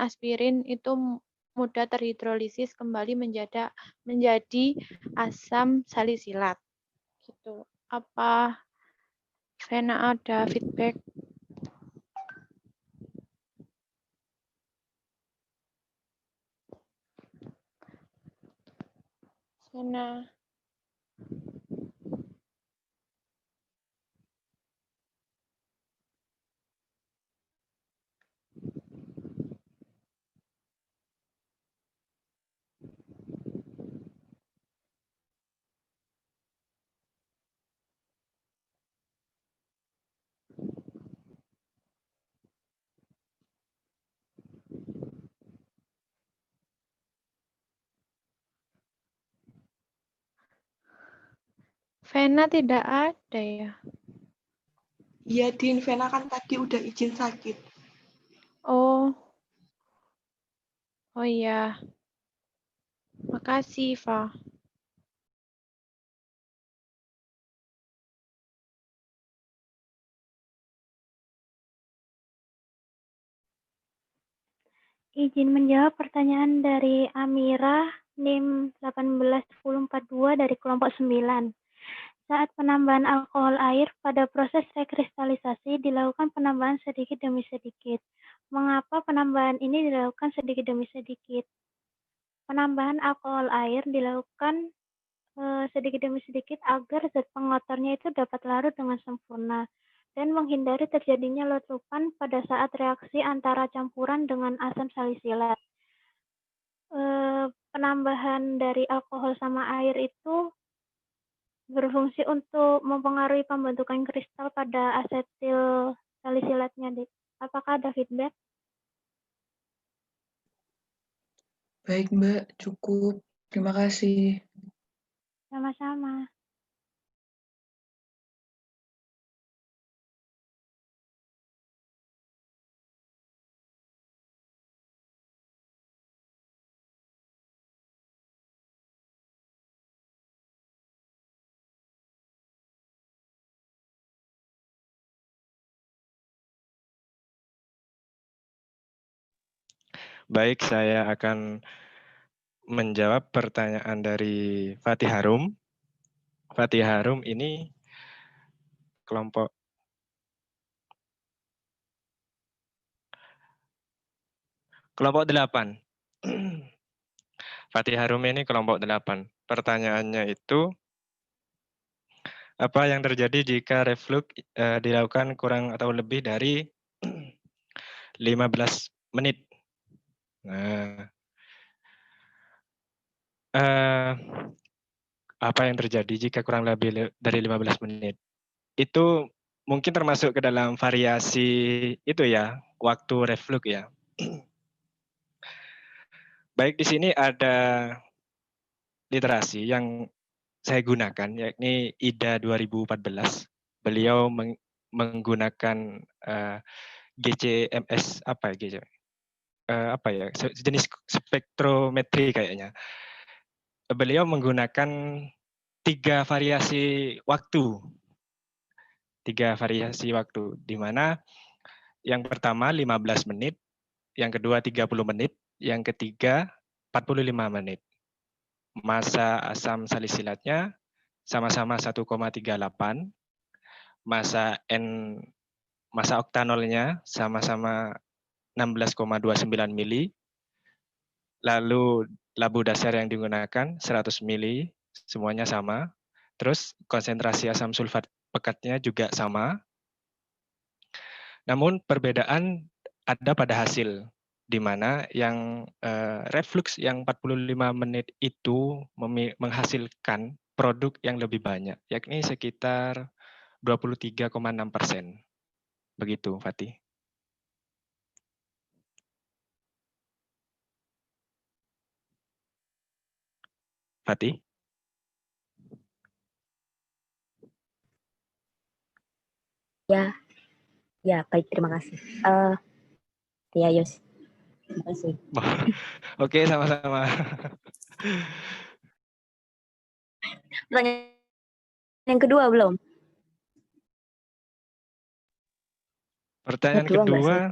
aspirin itu mudah terhidrolisis kembali menjadi asam salisilat. Gitu. Apa Vena ada feedback? Vena. Vena tidak ada ya? Iya, Din. Vena kan tadi udah izin sakit. Oh. Oh iya. Makasih, Fa. Izin menjawab pertanyaan dari Amira, NIM 181042 dari kelompok 9. Saat penambahan alkohol air pada proses rekristalisasi dilakukan penambahan sedikit demi sedikit. Mengapa penambahan ini dilakukan sedikit demi sedikit? Penambahan alkohol air dilakukan sedikit demi sedikit agar zat pengotornya itu dapat larut dengan sempurna dan menghindari terjadinya letupan pada saat reaksi antara campuran dengan asam salisilat. Penambahan dari alkohol sama air itu berfungsi untuk mempengaruhi pembentukan kristal pada asetil salisilatnya, Dek. Apakah ada feedback? Baik, Mbak. Cukup. Terima kasih. Sama-sama. Baik, saya akan menjawab pertanyaan dari Fatih Harum. Fatih Harum ini kelompok Kelompok 8. Fatih Harum ini kelompok 8. Pertanyaannya itu, apa yang terjadi jika reflux dilakukan kurang atau lebih dari 15 menit? Nah, apa yang terjadi jika kurang lebih dari 15 menit? Itu mungkin termasuk ke dalam variasi itu ya, waktu reflux ya. Baik, di sini ada literasi yang saya gunakan, yakni IDA 2014. Beliau menggunakan GCMS apa ya, apa ya, jenis spektrometri kayaknya. Beliau menggunakan 3 variasi waktu. 3 variasi waktu, di mana yang pertama 15 menit, yang kedua 30 menit, yang ketiga 45 menit. Masa asam salisilatnya sama-sama 1,38, masa oktanolnya sama-sama 16,29 mili, lalu labu dasar yang digunakan 100 mili, semuanya sama. Terus konsentrasi asam sulfat pekatnya juga sama. Namun perbedaan ada pada hasil, di mana yang reflux yang 45 menit itu menghasilkan produk yang lebih banyak, yakni sekitar 23,6%. Begitu, Fatih. Fatih? Ya, baik, terima kasih. Ya, Yos. Terima kasih. Oke, sama-sama. Pertanyaan yang kedua belum? Pertanyaan kedua,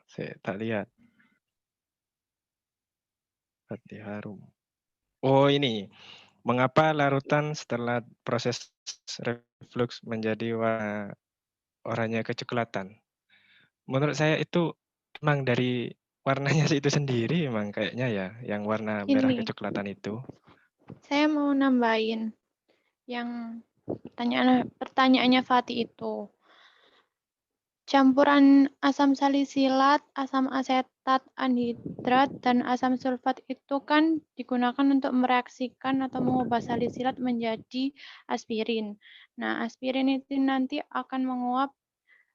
saya tak lihat. Fatih Harum. Oh, ini. Mengapa larutan setelah proses reflux menjadi warnanya kecoklatan? Menurut saya itu memang dari warnanya itu sendiri, memang kayaknya ya, yang warna merah Ini, kecoklatan itu. saya mau nambahin yang pertanyaannya Fatih itu. Campuran asam salisilat, asam asetat anhidrat, dan asam sulfat itu kan digunakan untuk mereaksikan atau mengubah salisilat menjadi aspirin. Nah, aspirin itu nanti akan menguap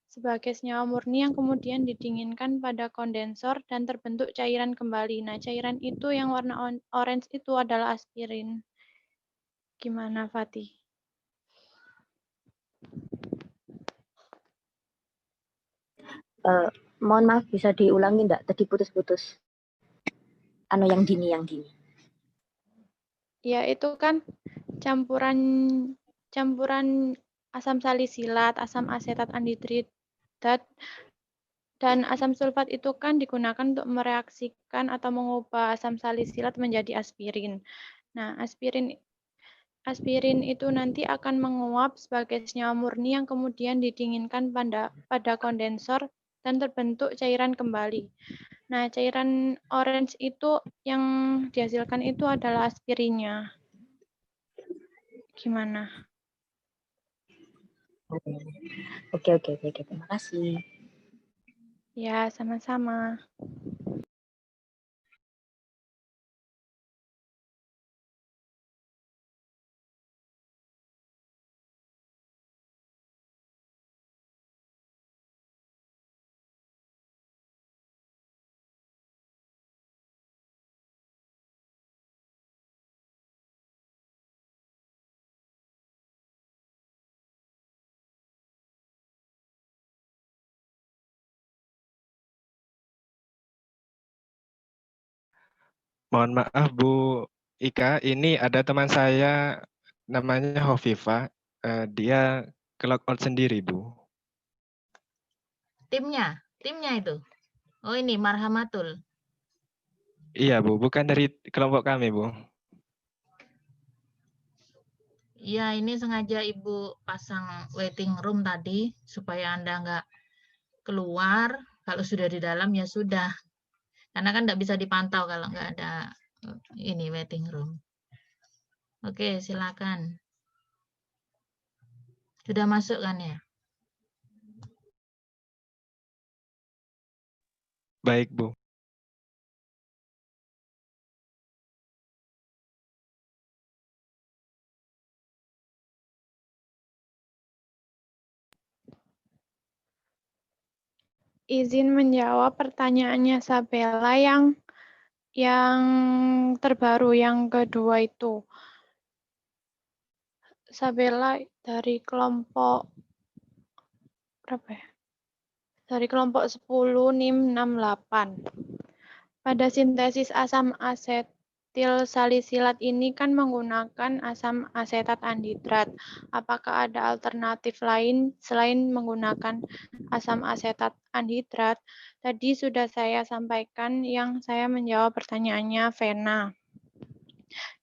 sebagai senyawa murni yang kemudian didinginkan pada kondensor dan terbentuk cairan kembali. Nah, cairan itu yang warna orange itu adalah aspirin. Gimana, Fatih? Mohon maaf, bisa diulangi enggak? Tadi putus-putus. Yang dini. Ya, itu kan campuran asam salisilat, asam asetat anhidrat, dan asam sulfat itu kan digunakan untuk mereaksikan atau mengubah asam salisilat menjadi aspirin. Nah, aspirin itu nanti akan menguap sebagai senyawa murni yang kemudian didinginkan pada kondensor dan terbentuk cairan kembali. Nah, cairan orange itu yang dihasilkan itu adalah aspirinnya. Gimana? Oke, terima kasih. Ya, sama-sama. Mohon maaf Bu Ika, ini ada teman saya namanya Hovifa, dia ke-log out sendiri Bu. Timnya itu. Oh, ini Marhamatul. Iya Bu, bukan dari kelompok kami Bu. Ya, ini sengaja Ibu pasang waiting room tadi supaya Anda nggak keluar. Kalau sudah di dalam ya sudah. Karena kan nggak bisa dipantau kalau nggak ada ini waiting room. Oke, silakan. Sudah masuk kan ya? Baik, Bu. Izin menjawab pertanyaannya Sabella yang terbaru, yang kedua itu. Sabella dari kelompok berapa ya? Dari kelompok 10 NIM 68. Pada sintesis asam asetil salisilat ini kan menggunakan asam asetat anhidrat. Apakah ada alternatif lain selain menggunakan asam asetat anhidrat? Tadi sudah saya sampaikan yang saya menjawab pertanyaannya Vena.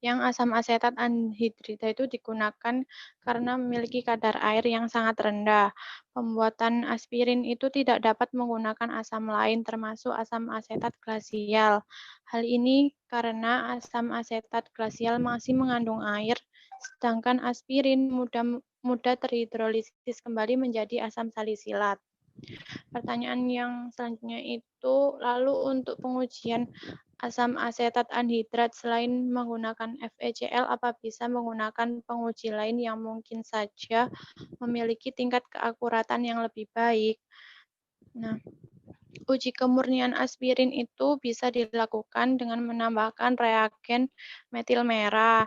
Yang asam asetat anhidrida itu digunakan karena memiliki kadar air yang sangat rendah. Pembuatan aspirin itu tidak dapat menggunakan asam lain termasuk asam asetat glasial. Hal ini karena asam asetat glasial masih mengandung air, sedangkan aspirin mudah terhidrolisis kembali menjadi asam salisilat. Pertanyaan yang selanjutnya itu, lalu untuk pengujian asam asetat anhidrat selain menggunakan FeCl, apa bisa menggunakan penguji lain yang mungkin saja memiliki tingkat keakuratan yang lebih baik? Nah, uji kemurnian aspirin itu bisa dilakukan dengan menambahkan reagen metil merah,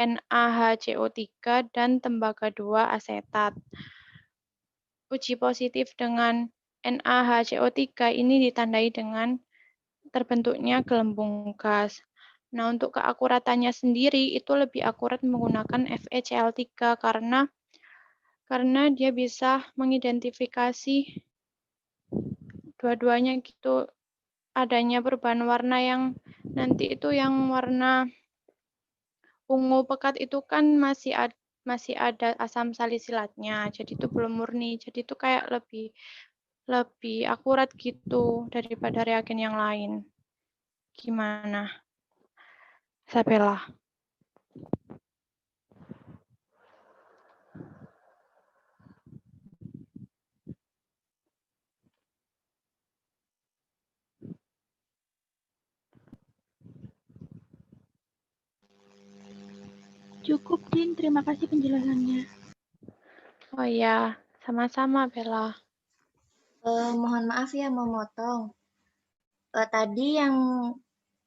NaHCO3, dan tembaga 2 asetat. Uji positif dengan NaHCO3 ini ditandai dengan terbentuknya gelembung gas. Nah, untuk keakuratannya sendiri itu lebih akurat menggunakan FeCl3 karena dia bisa mengidentifikasi dua-duanya gitu, adanya perubahan warna yang nanti itu yang warna ungu pekat itu kan masih ada asam salisilatnya, jadi itu belum murni, jadi itu kayak lebih akurat gitu daripada reagen yang lain. Gimana, Sabella? Cukup, Din. Terima kasih penjelasannya. Oh ya, sama-sama, Bella. Mohon maaf ya, memotong. Tadi yang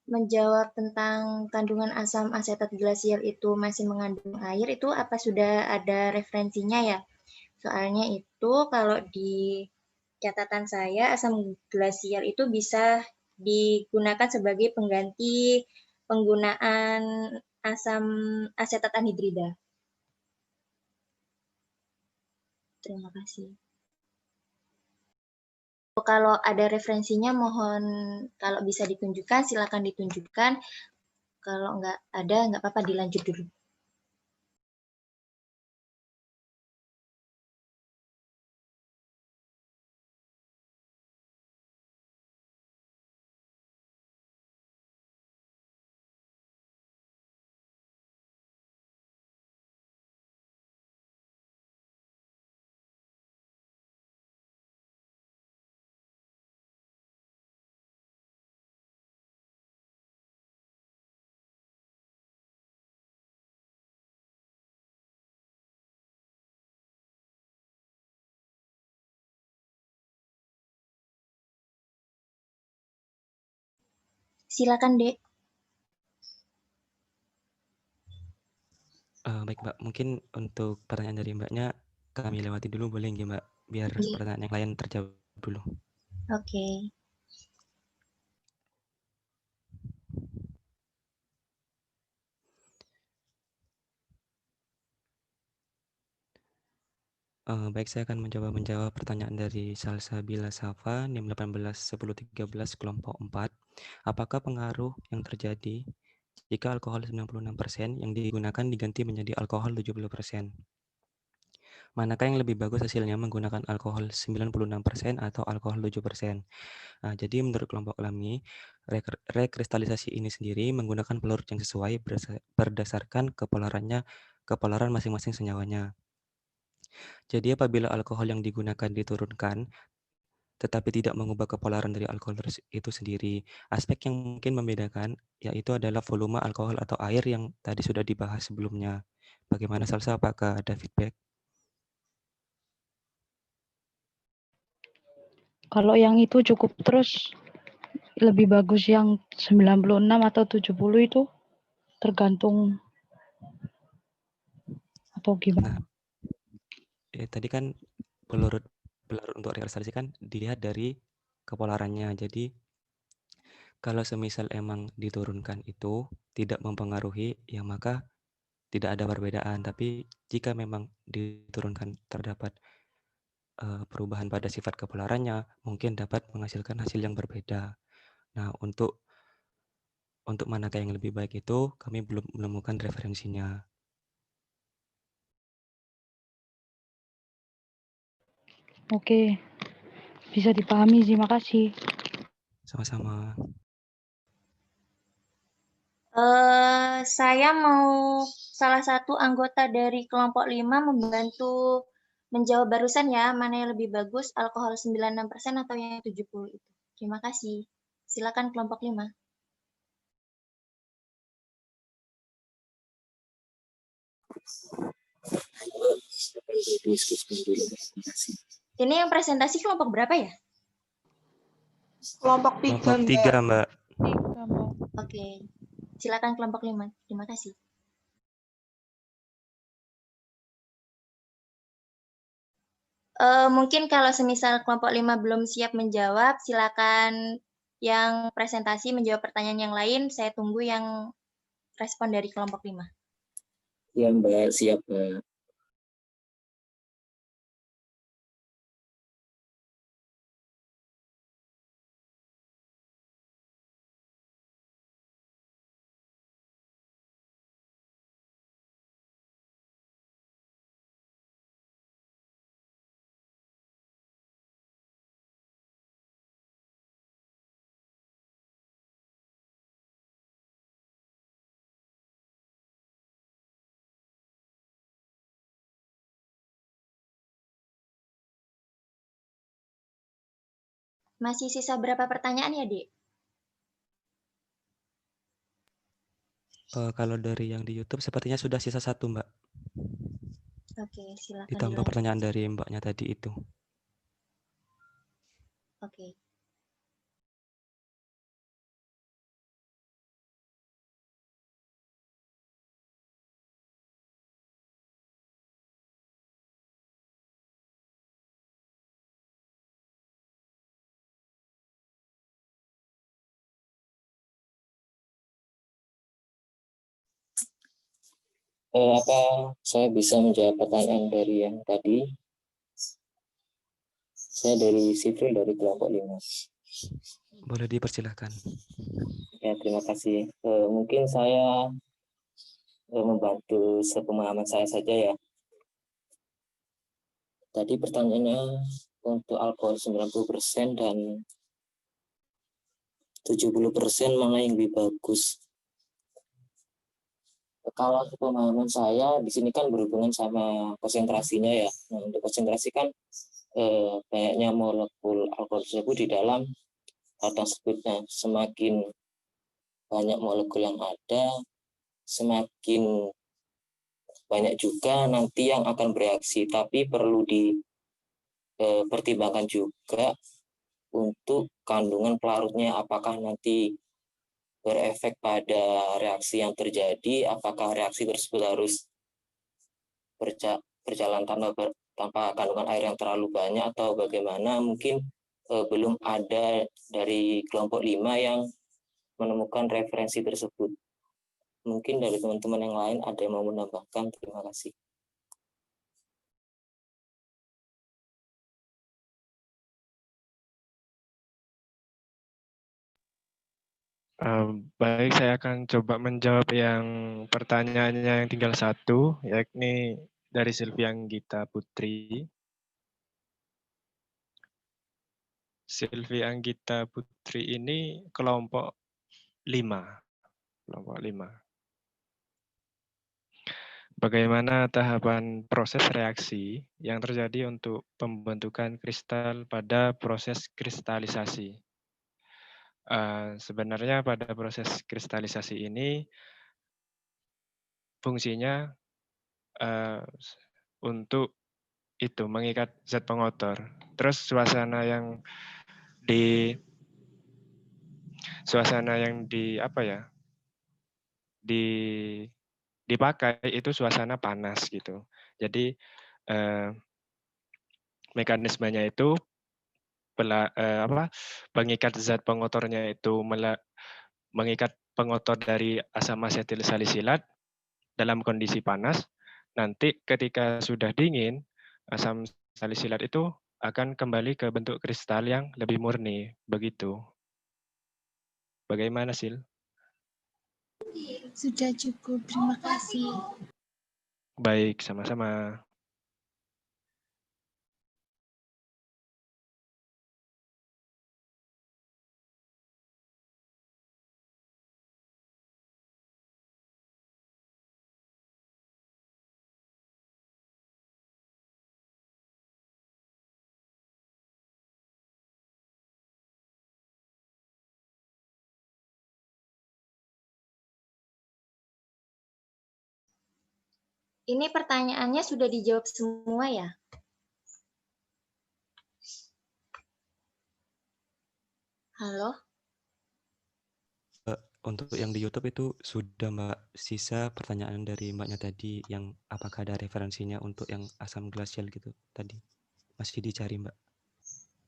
menjawab tentang kandungan asam asetat glasial itu masih mengandung air, itu apa sudah ada referensinya ya? Soalnya itu kalau di catatan saya, asam glasial itu bisa digunakan sebagai pengganti penggunaan asam asetat anhidrida. Terima kasih. Kalau ada referensinya mohon kalau bisa ditunjukkan, silakan ditunjukkan. Kalau nggak ada, nggak apa-apa, dilanjut dulu. Silakan, Dek. Baik, Mbak. Mungkin untuk pertanyaan dari Mbaknya kami lewati dulu, boleh nggak, Mbak? Biar pertanyaan yang lain terjawab dulu. Oke. Baik, saya akan menjawab pertanyaan dari Salsabila Safa, NIM 181013 kelompok 4. Apakah pengaruh yang terjadi jika alkohol 96% yang digunakan diganti menjadi alkohol 70%? Manakah yang lebih bagus hasilnya menggunakan alkohol 96% atau alkohol 7%? Nah, jadi menurut kelompok kami, rekristalisasi ini sendiri menggunakan pelarut yang sesuai berdasarkan kepolaran masing-masing senyawanya. Jadi apabila alkohol yang digunakan diturunkan, tetapi tidak mengubah kepolaran dari alkohol itu sendiri. Aspek yang mungkin membedakan yaitu adalah volume alkohol atau air yang tadi sudah dibahas sebelumnya. Bagaimana Salsa, apakah ada feedback? Kalau yang itu cukup terus, lebih bagus yang 96 atau 70 itu tergantung atau gimana? Nah, tadi kan pelarut untuk rekristalisasi kan dilihat dari kepolarannya. Jadi kalau semisal emang diturunkan itu tidak mempengaruhi, ya maka tidak ada perbedaan. Tapi jika memang diturunkan terdapat perubahan pada sifat kepolarannya, mungkin dapat menghasilkan hasil yang berbeda. Nah, untuk manakah yang lebih baik itu kami belum menemukan referensinya. Oke, bisa dipahami sih, makasih. Sama-sama. Saya mau salah satu anggota dari kelompok 5 membantu menjawab barusan ya, mana yang lebih bagus, alkohol 96% atau yang 70 itu. Terima kasih. Silakan kelompok 5. Ini yang presentasi kelompok berapa ya? Kelompok 3, Mbak. Oke. Silakan kelompok 5. Terima kasih. Mungkin kalau semisal kelompok 5 belum siap menjawab, silakan yang presentasi menjawab pertanyaan yang lain. Saya tunggu yang respon dari kelompok 5. Ya Mbak, siap Mbak. Masih sisa berapa pertanyaan ya, Dek? Kalau dari yang di YouTube sepertinya sudah sisa 1, Mbak. Oke, silakan Ditambah dilanjut. pertanyaan dari Mbaknya tadi itu. Oke. Apa saya bisa menjawab pertanyaan dari yang tadi? Saya dari Sifril dari kelompok 5. Boleh dipersilahkan. Ya, terima kasih. Mungkin saya membantu sepemahaman saya saja ya. Tadi pertanyaannya untuk alkohol 90% dan 70% mana yang lebih bagus? Kalau pemahaman saya di sini kan berhubungan sama konsentrasinya ya. Nah, untuk konsentrasi kan banyaknya molekul alkohol tersebut di dalam batang tersebutnya. Semakin banyak molekul yang ada, semakin banyak juga nanti yang akan bereaksi. Tapi perlu dipertimbangkan juga untuk kandungan pelarutnya, apakah nanti berefek pada reaksi yang terjadi, apakah reaksi tersebut harus berjalan tanpa kandungan air yang terlalu banyak atau bagaimana. Mungkin belum ada dari kelompok 5 yang menemukan referensi tersebut. Mungkin dari teman-teman yang lain ada yang mau menambahkan. Terima kasih. Baik, saya akan coba menjawab yang pertanyaannya yang tinggal 1, yakni dari Sylvia Anggita Putri. Sylvia Anggita Putri ini kelompok 5. Kelompok 5. Bagaimana tahapan proses reaksi yang terjadi untuk pembentukan kristal pada proses kristalisasi? Sebenarnya pada proses kristalisasi ini fungsinya untuk itu mengikat zat pengotor. Terus suasana yang dipakai itu suasana panas gitu. Jadi mekanismenya itu pengikat zat pengotornya itu mengikat pengotor dari asam asetil salisilat dalam kondisi panas. Nanti ketika sudah dingin, asam salisilat itu akan kembali ke bentuk kristal yang lebih murni. Begitu. Bagaimana, Sil? Sudah cukup, terima kasih. Baik, sama-sama. Ini pertanyaannya sudah dijawab semua ya? Halo? Untuk yang di YouTube itu sudah Mbak, sisa pertanyaan dari Mbaknya tadi yang apakah ada referensinya untuk yang asam glasial gitu tadi. Masih dicari Mbak.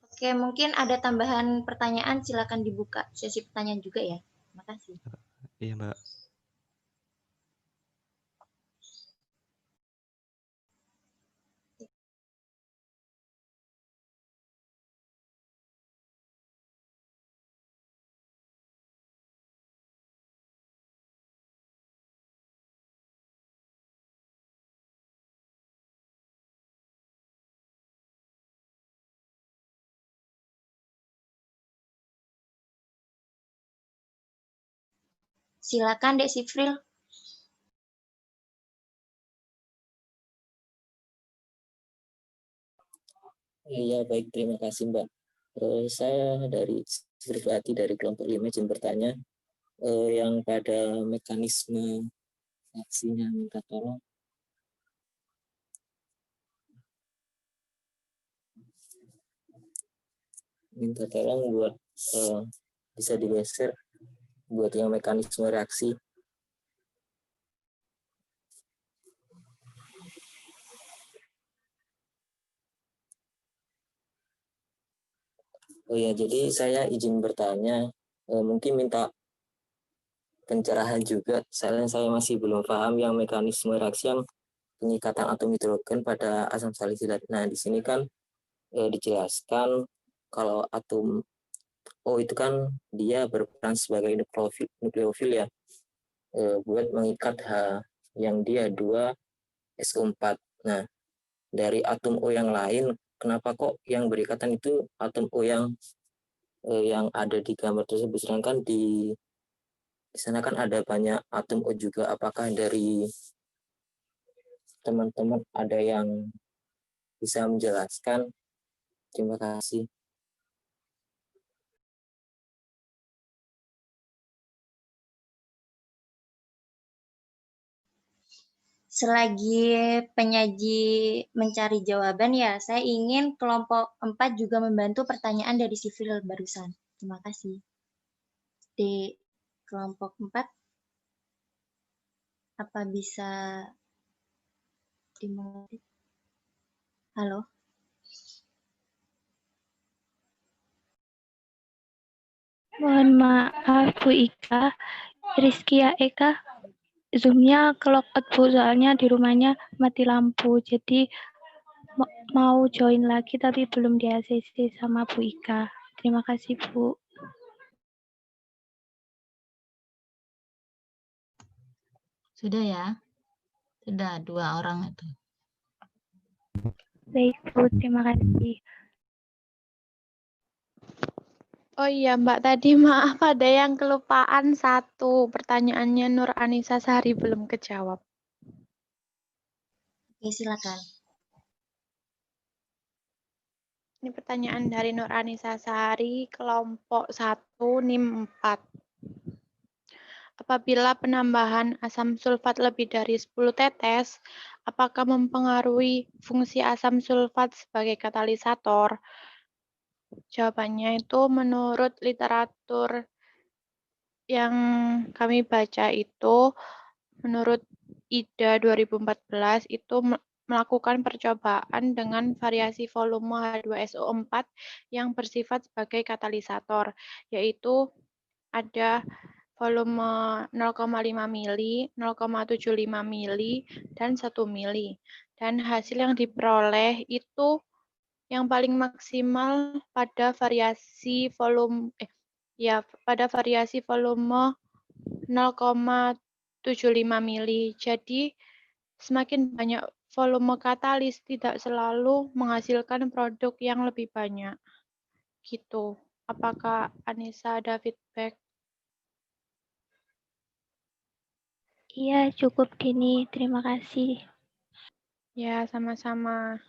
Oke, mungkin ada tambahan pertanyaan, silakan dibuka sesi pertanyaan juga ya. Terima kasih. Iya Mbak. Silakan Dek Sifril. Iya, baik. Terima kasih, Mbak. Saya dari Srivati dari kelompok 5 izin bertanya yang pada mekanisme reaksinya minta tolong buat bisa digeser buat yang mekanisme reaksi. Oh ya, jadi saya izin bertanya, mungkin minta pencerahan juga. Saya masih belum paham yang mekanisme reaksi yang pengikatan atom hidrogen pada asam salisilat. Nah, di sini kan dijelaskan kalau atom O itu kan dia berperan sebagai nukleofil ya, buat mengikat H yang dia 2 SO4. Nah, dari atom O yang lain, kenapa kok yang berikatan itu atom O yang ada di gambar tersebut, sedangkan di sana kan ada banyak atom O juga. Apakah dari teman-teman ada yang bisa menjelaskan? Terima kasih. Selagi penyaji mencari jawaban ya, saya ingin kelompok 4 juga membantu pertanyaan dari Sifril barusan. Terima kasih. Di kelompok 4, apa bisa dimulai? Halo? Mohon maaf Bu Ika, Rizkia Eka, Zoom-nya kelokat Bu, soalnya di rumahnya mati lampu, jadi mau join lagi tapi belum di ACC sama Bu Ika. Terima kasih Bu. Sudah ya? Sudah 2 orang itu. Baik, Bu. Terima kasih. Oh iya Mbak, tadi maaf ada yang kelupaan satu. Pertanyaannya Nur Anissa Sari belum kejawab. Oke, silakan. Ini pertanyaan dari Nur Anissa Sari, kelompok 1, NIM 4. Apabila penambahan asam sulfat lebih dari 10 tetes, apakah mempengaruhi fungsi asam sulfat sebagai katalisator? Jawabannya itu menurut literatur yang kami baca itu, menurut IDA 2014 itu melakukan percobaan dengan variasi volume H2SO4 yang bersifat sebagai katalisator, yaitu ada volume 0,5 mili, 0,75 mili, dan 1 mili. Dan hasil yang diperoleh itu yang paling maksimal pada variasi volume pada variasi volume 0,75 mili. Jadi semakin banyak volume katalis tidak selalu menghasilkan produk yang lebih banyak. Gitu. Apakah Anissa ada feedback? Iya, cukup Dini. Terima kasih. Ya, sama-sama.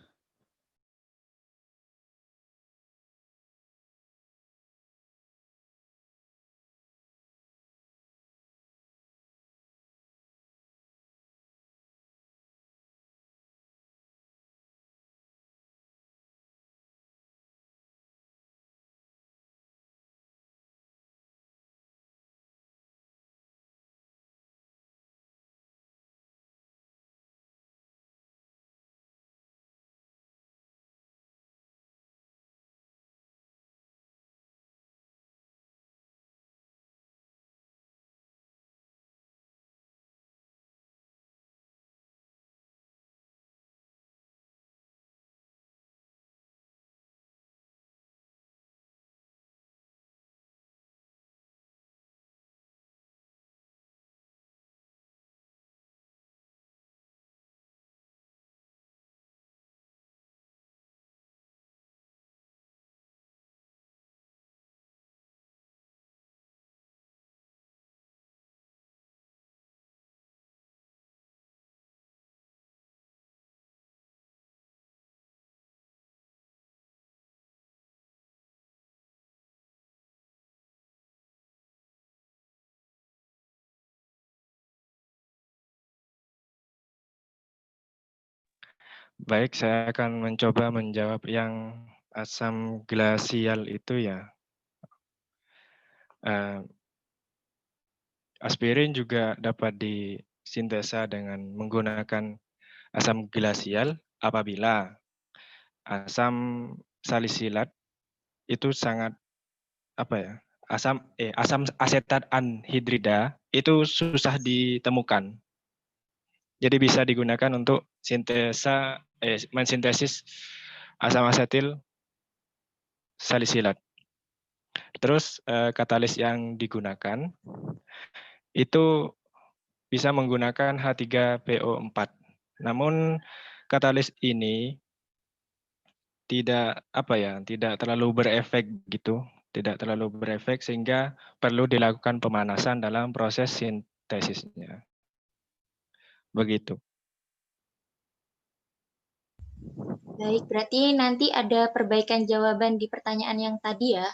Baik, saya akan mencoba menjawab yang asam glasial itu ya. Aspirin juga dapat disintesa dengan menggunakan asam glasial apabila asam salisilat itu sangat asam asetat anhidrida itu susah ditemukan. Jadi bisa digunakan untuk mensintesis asam asetil salisilat. Terus katalis yang digunakan itu bisa menggunakan H3PO4. Namun katalis ini tidak terlalu berefek gitu, tidak terlalu berefek sehingga perlu dilakukan pemanasan dalam proses sintesisnya. Begitu. Baik, berarti nanti ada perbaikan jawaban di pertanyaan yang tadi ya.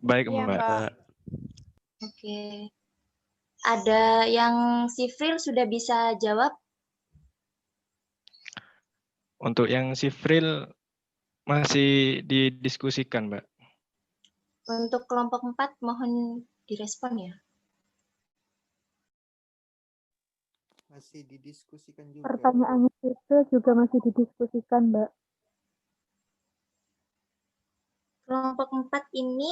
Baik, Iya, Mbak. Oke. Ada yang sifril sudah bisa jawab? Untuk yang sifril masih didiskusikan, Mbak. Untuk kelompok 4 mohon direspon ya. Masih didiskusikan juga. Pertanyaannya itu juga masih didiskusikan, Mbak. Kelompok 4 ini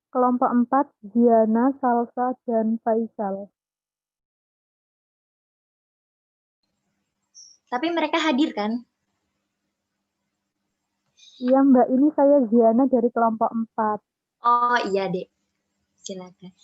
Kelompok 4, Diana, Salsa, dan Faisal. tapi mereka hadir kan? Iya Mbak, ini saya Ziana dari kelompok 4. Oh iya, Dek. Silakan.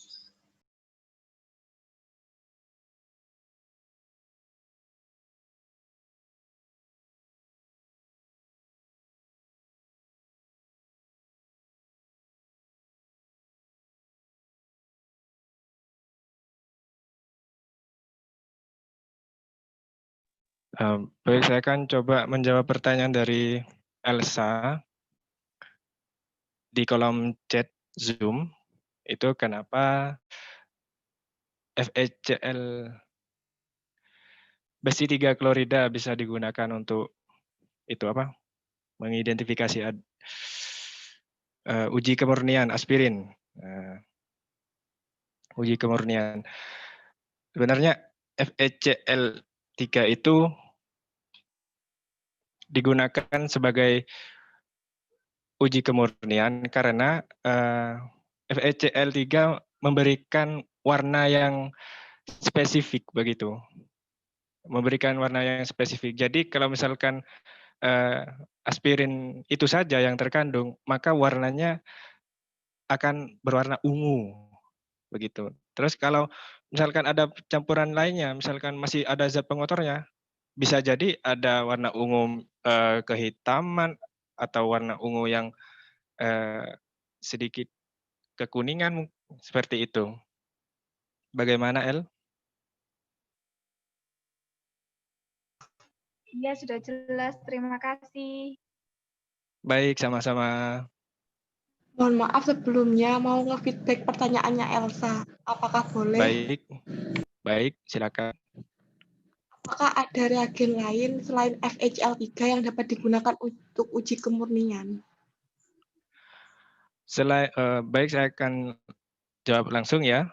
Baik, saya akan coba menjawab pertanyaan dari Elsa di kolom chat Zoom. Itu kenapa FeCl besi 3 klorida bisa digunakan untuk itu apa? Mengidentifikasi uji kemurnian aspirin. Uji kemurnian. Sebenarnya FeCl3 itu digunakan sebagai uji kemurnian karena FeCl3 memberikan warna yang spesifik begitu. Memberikan warna yang spesifik. Jadi kalau misalkan aspirin itu saja yang terkandung, maka warnanya akan berwarna ungu begitu. Terus kalau misalkan ada campuran lainnya, misalkan masih ada zat pengotornya, bisa jadi ada warna ungu kehitaman atau warna ungu yang sedikit kekuningan seperti itu. Bagaimana, El? Iya, sudah jelas. Terima kasih. Baik, sama-sama. Mohon maaf sebelumnya mau nge-feedback pertanyaannya Elsa. Apakah boleh? Baik, silakan. Apakah ada reagen lain selain FeCl3 yang dapat digunakan untuk uji kemurnian? Baik, saya akan jawab langsung ya.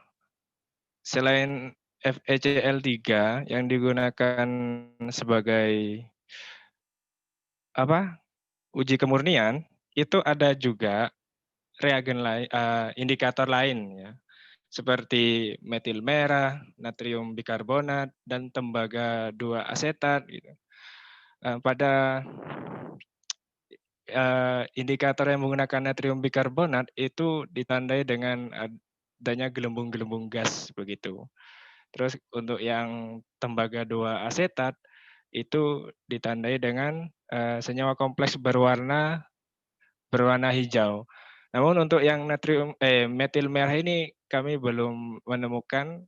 Selain FeCl3 yang digunakan sebagai uji kemurnian, itu ada juga reagen lain, indikator lain ya, seperti metil merah, natrium bikarbonat, dan tembaga 2 asetat. Gitu. Pada indikator yang menggunakan natrium bikarbonat itu ditandai dengan adanya gelembung-gelembung gas begitu. Terus untuk yang tembaga 2 asetat itu ditandai dengan senyawa kompleks berwarna hijau. Namun untuk yang metil merah ini kami belum menemukan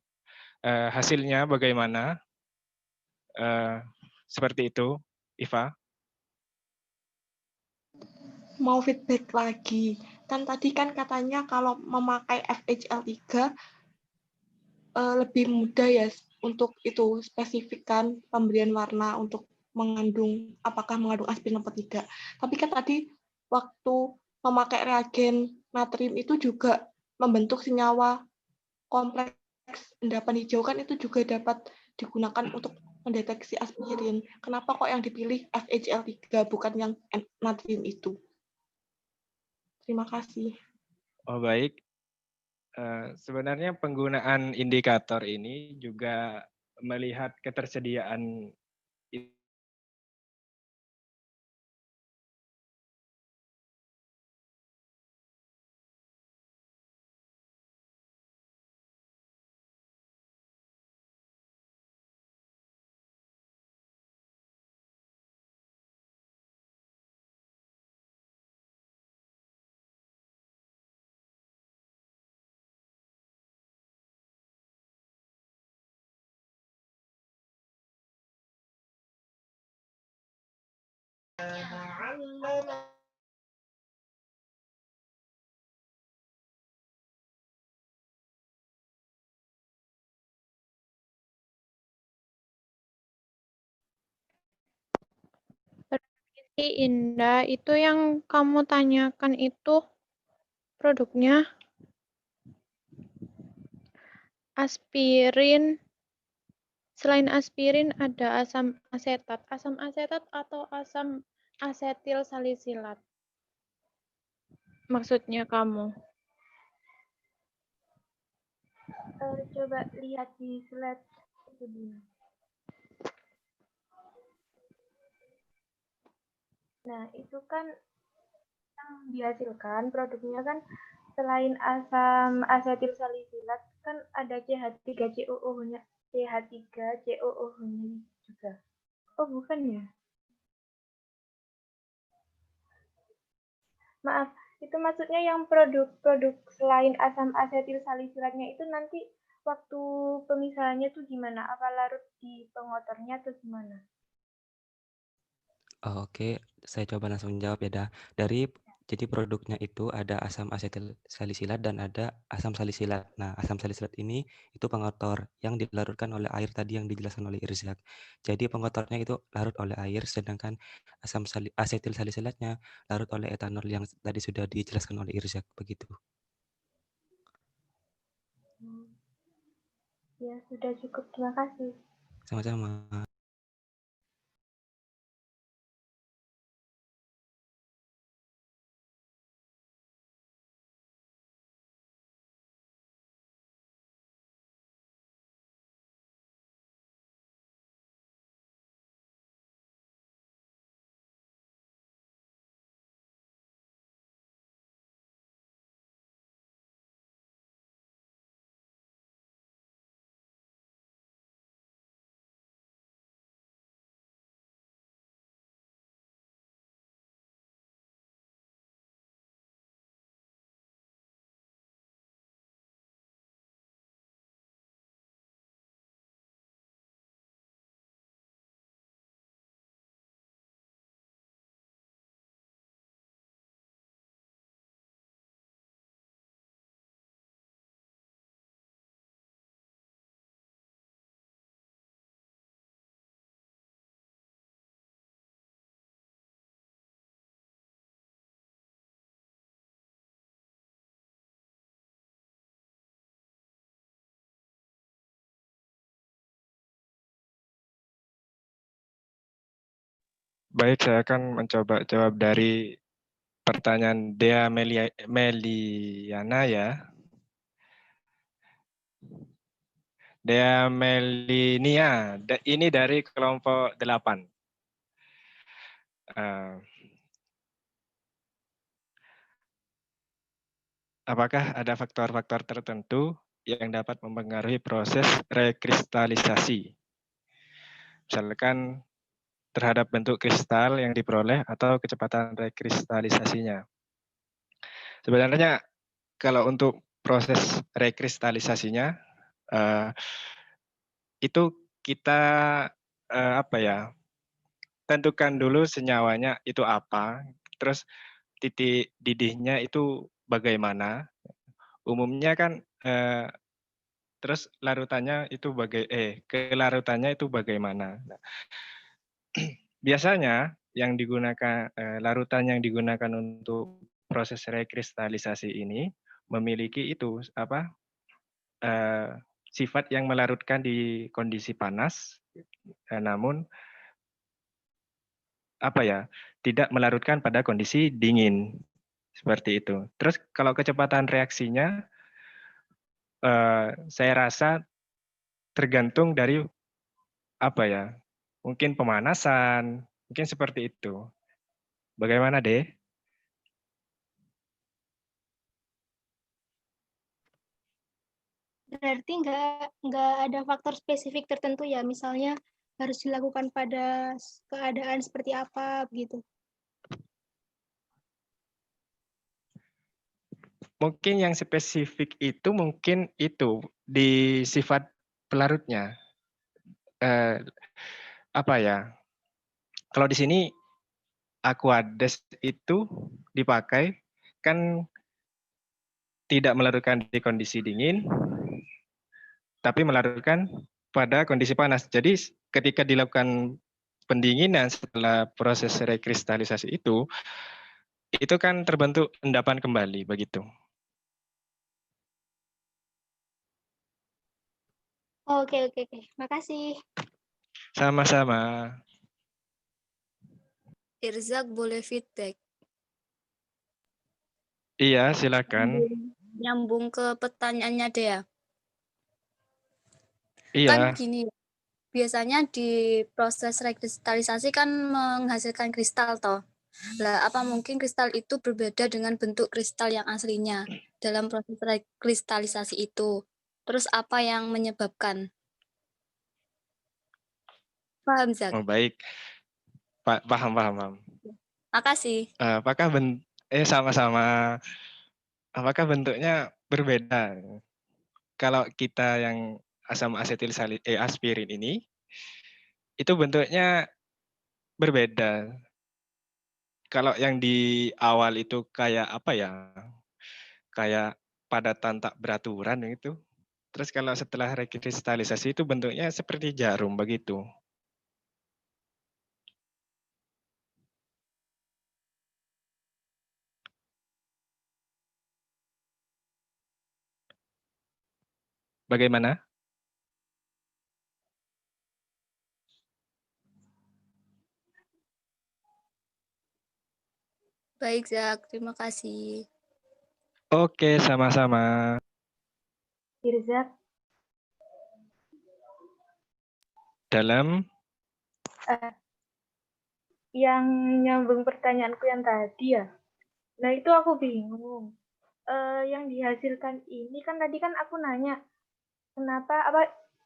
hasilnya bagaimana. Seperti itu, Iva. Mau feedback lagi. Kan tadi kan katanya kalau memakai FeCl3 lebih mudah ya untuk itu spesifikkan pemberian warna untuk apakah mengandung aspirin atau tidak. Tapi kan tadi waktu memakai reagen natrium itu juga membentuk senyawa kompleks endapan hijau, kan itu juga dapat digunakan untuk mendeteksi aspirin. Kenapa kok yang dipilih FeCl3 bukan yang natrium itu? Terima kasih. Oh baik. Sebenarnya penggunaan indikator ini juga melihat ketersediaan Indah, itu yang kamu tanyakan itu produknya aspirin. Selain aspirin ada asam asetat. Asam asetat atau asam asetil salisilat? Maksudnya kamu? Coba lihat di slide itu. Nah, itu kan dihasilkan produknya kan selain asam asetil salisilat kan ada CH3COO-nya, CH3COO-nya juga. Oh, bukan ya? Maaf, itu maksudnya yang produk-produk selain asam asetil salisilatnya itu nanti waktu pemisahannya tuh gimana? Apa larut di pengotornya atau gimana? Oke, saya coba langsung jawab ya, Dah. Jadi produknya itu ada asam asetil salisilat dan ada asam salisilat. Nah, asam salisilat ini itu pengotor yang dilarutkan oleh air tadi yang dijelaskan oleh Irzak. Jadi pengotornya itu larut oleh air, sedangkan asetil salisilatnya larut oleh etanol yang tadi sudah dijelaskan oleh Irzak. Begitu. Ya, sudah cukup. Terima kasih. Sama-sama. Baik, saya akan mencoba jawab dari pertanyaan Dea Meliana ya. Dea Melinia, ini dari kelompok 8. Apakah ada faktor-faktor tertentu yang dapat mempengaruhi proses rekristalisasi? Misalkan terhadap bentuk kristal yang diperoleh atau kecepatan rekristalisasinya. Sebenarnya kalau untuk proses rekristalisasinya itu kita tentukan dulu senyawanya itu apa, terus titik didihnya itu bagaimana. Umumnya kan terus larutannya itu kelarutannya itu bagaimana. Nah, biasanya yang digunakan larutan yang digunakan untuk proses rekristalisasi ini memiliki itu sifat yang melarutkan di kondisi panas, namun tidak melarutkan pada kondisi dingin seperti itu. Terus kalau kecepatan reaksinya, saya rasa tergantung dari mungkin pemanasan, mungkin seperti itu. Bagaimana, Deh? Berarti nggak ada faktor spesifik tertentu ya, misalnya harus dilakukan pada keadaan seperti apa begitu. Mungkin yang spesifik itu mungkin itu di sifat pelarutnya. Kalau di sini Aquades itu dipakai kan tidak melarutkan di kondisi dingin, tapi melarutkan pada kondisi panas. Jadi ketika dilakukan pendinginan setelah proses rekristalisasi itu kan terbentuk endapan kembali begitu. Oke. Makasih. Sama-sama. Irzak boleh feedback? Iya, silakan. Nyambung ke pertanyaannya Dea. Iya. Kan gini, biasanya di proses rekristalisasi kan menghasilkan kristal toh. Lah, apa mungkin kristal itu berbeda dengan bentuk kristal yang aslinya dalam proses kristalisasi itu? Terus apa yang menyebabkan? Paham, Zak? Oh, baik. Paham, paham, paham. Makasih. Apakah sama-sama. Apakah bentuknya berbeda? Kalau kita yang asam aspirin ini, itu bentuknya berbeda. Kalau yang di awal itu kayak apa ya? Kayak padatan tak beraturan itu. Terus kalau setelah rekristalisasi itu bentuknya seperti jarum begitu. Bagaimana? Baik, Zak. Terima kasih. Oke, sama-sama. Irzak, Dalam yang nyambung pertanyaanku yang tadi ya. Nah, itu aku bingung. Yang dihasilkan ini kan tadi kan aku nanya, kenapa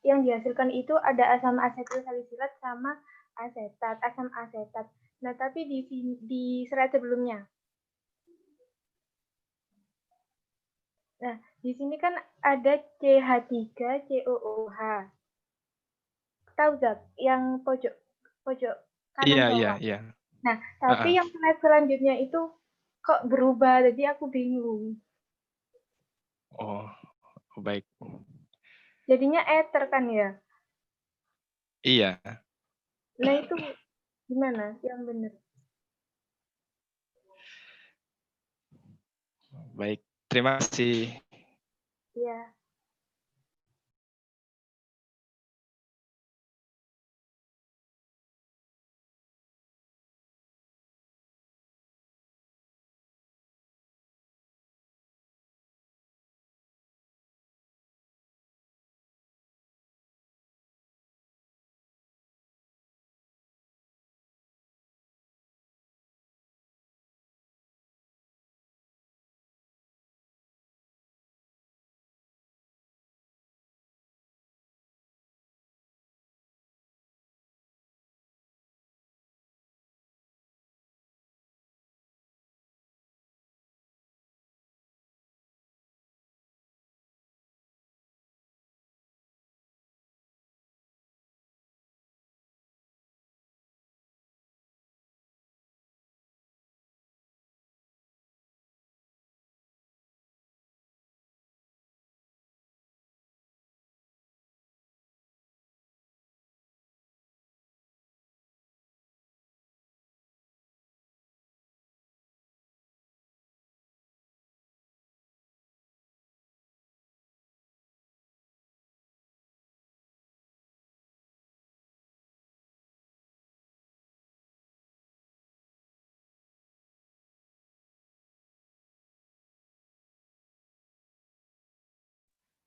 yang dihasilkan itu ada asam asetilsalisilat sama asam asetat. Nah, tapi di slide sebelumnya. Nah, di sini kan ada CH3COOH. Tahu Zak, yang pojok kanan bawah. Iya. Nah, tapi yang slide selanjutnya itu kok berubah, jadi aku bingung. Oh, baik. Jadinya ether kan ya? Iya. Nah, itu gimana yang benar? Baik, terima kasih. Iya.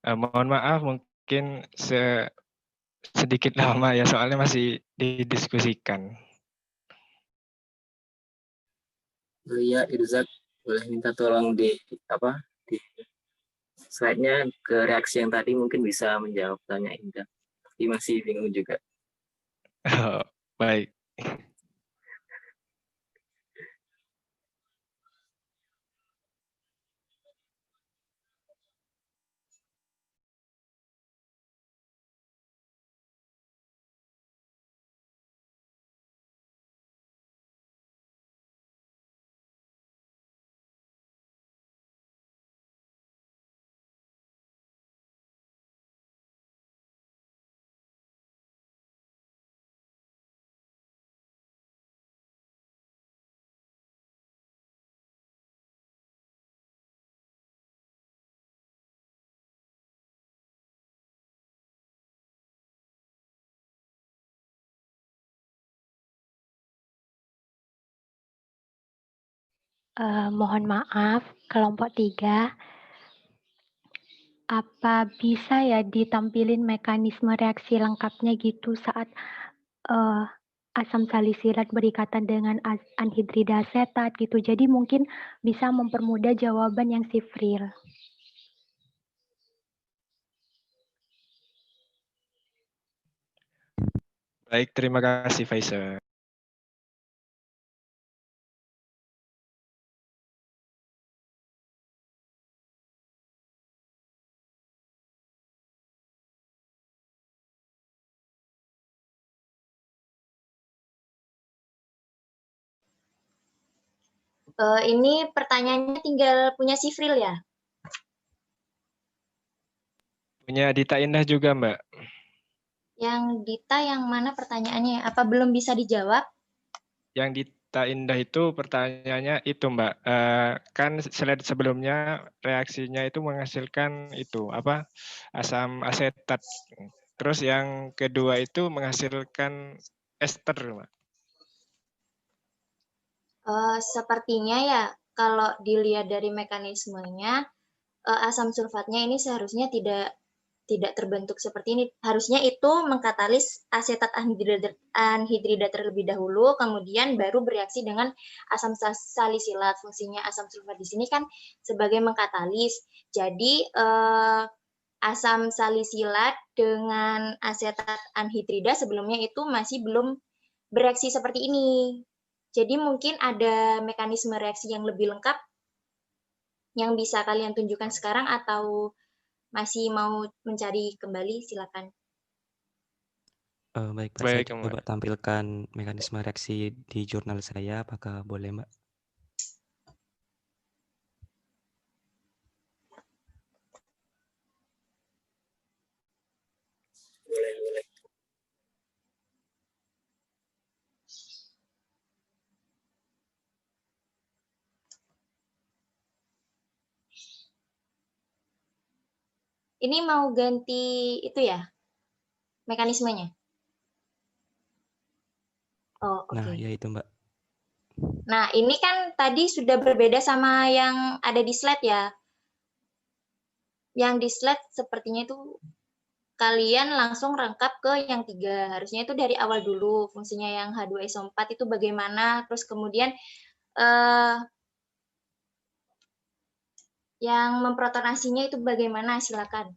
Mohon maaf mungkin sedikit lama ya soalnya masih didiskusikan. Iya, Irzak, boleh minta tolong di slide-nya ke reaksi yang tadi mungkin bisa menjawab tanya Indah. Tapi masih bingung juga. Oh, baik. Mohon maaf, kelompok 3. Apa bisa ya ditampilin mekanisme reaksi lengkapnya gitu saat asam salisilat berikatan dengan anhidrida asetat gitu. Jadi mungkin bisa mempermudah jawaban yang sifril. Baik, terima kasih Faisal. Ini pertanyaannya tinggal punya Sifril ya? Punya Dita Indah juga, Mbak. Yang Dita yang mana pertanyaannya? Apa belum bisa dijawab? Yang Dita Indah itu pertanyaannya itu, Mbak. Kan slide sebelumnya reaksinya itu menghasilkan itu apa? Asam asetat. Terus yang kedua itu menghasilkan ester, Mbak. Sepertinya ya kalau dilihat dari mekanismenya asam sulfatnya ini seharusnya tidak terbentuk seperti ini. Harusnya itu mengkatalis asetat anhidrida terlebih dahulu, kemudian baru bereaksi dengan asam salisilat. Fungsinya asam sulfat di sini kan sebagai mengkatalis. Jadi asam salisilat dengan asetat anhidrida sebelumnya itu masih belum bereaksi seperti ini. Jadi mungkin ada mekanisme reaksi yang lebih lengkap yang bisa kalian tunjukkan sekarang atau masih mau mencari kembali, silakan. Baik, Mbak, Baik, saya coba tampilkan mekanisme reaksi di jurnal saya, apakah boleh, Mbak? Boleh. Ini mau ganti itu ya, mekanismenya? Oh, oke. Nah, ya itu, Mbak. Nah, ini kan tadi sudah berbeda sama yang ada di slide ya. Yang di slide sepertinya itu kalian langsung rangkap ke yang 3. Harusnya itu dari awal dulu, fungsinya yang H2SO4 itu bagaimana, terus kemudian yang memprotonasinya itu bagaimana, silakan.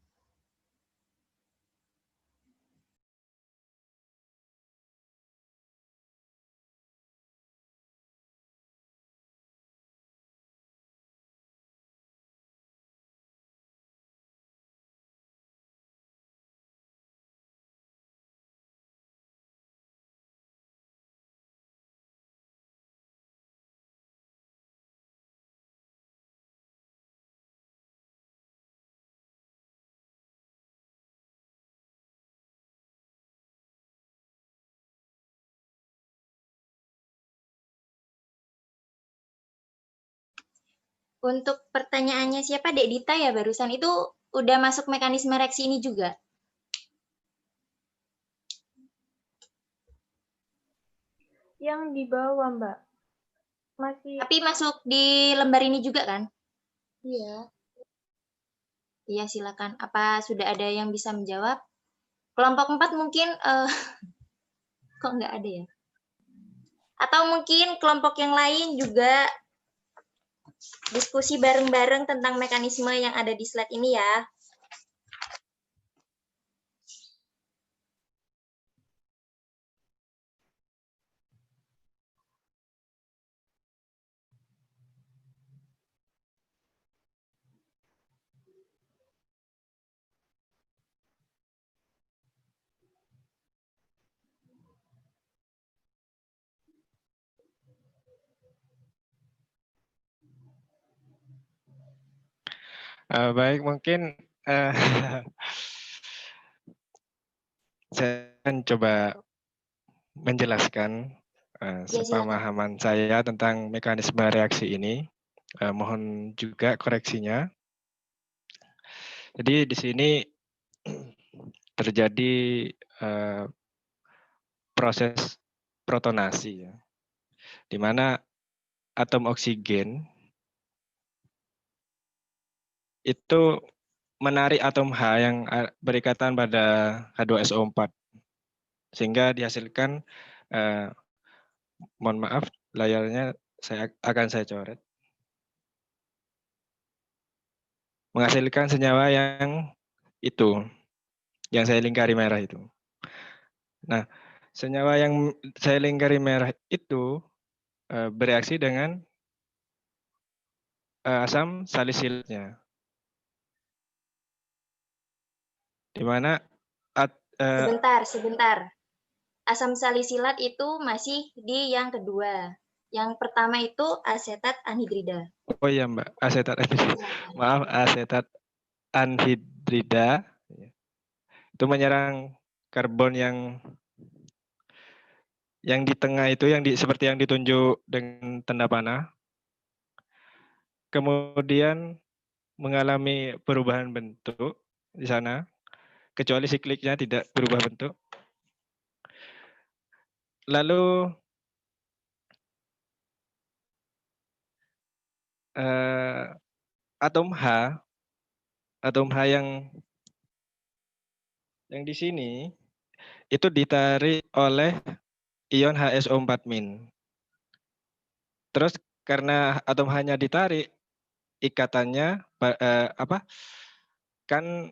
Untuk pertanyaannya siapa, Dek Dita ya barusan, itu udah masuk mekanisme reaksi ini juga? Yang di bawah, Mbak. Masih. Tapi masuk di lembar ini juga kan? Iya. Iya, silakan. Apa sudah ada yang bisa menjawab? Kelompok 4 mungkin kok nggak ada ya? Atau mungkin kelompok yang lain juga diskusi bareng-bareng tentang mekanisme yang ada di slide ini ya. Baik, mungkin saya akan coba menjelaskan sepemahaman saya tentang mekanisme reaksi ini. Mohon juga koreksinya. Jadi di sini terjadi proses protonasi, ya, di mana atom oksigen itu menarik atom H yang berikatan pada H2SO4, sehingga dihasilkan Mohon maaf, layarnya akan saya coret. Menghasilkan senyawa yang itu, yang saya lingkari merah itu. Nah, senyawa yang saya lingkari merah itu bereaksi dengan asam salisilatnya. Di mana Sebentar. Asam salisilat itu masih di yang kedua. Yang pertama itu asetat anhidrida. Oh iya Mbak, asetat anhidrida. Maaf, asetat anhidrida itu menyerang karbon yang di tengah itu, seperti yang ditunjuk dengan tanda panah. Kemudian mengalami perubahan bentuk di sana, kecuali sikliknya tidak berubah bentuk. Lalu atom H yang di sini itu ditarik oleh ion HSO4-. Terus karena atom H-nya ditarik, ikatannya kan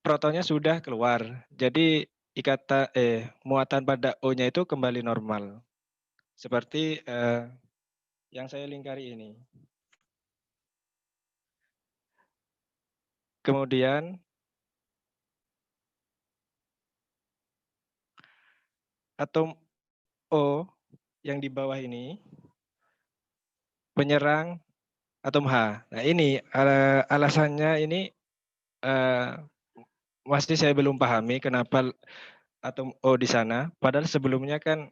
protonnya sudah keluar. Jadi muatan pada O-nya itu kembali normal. Seperti yang saya lingkari ini. Kemudian atom O yang di bawah ini menyerang atom H. Nah ini alasannya ini masih saya belum pahami kenapa atom O di sana. Padahal sebelumnya kan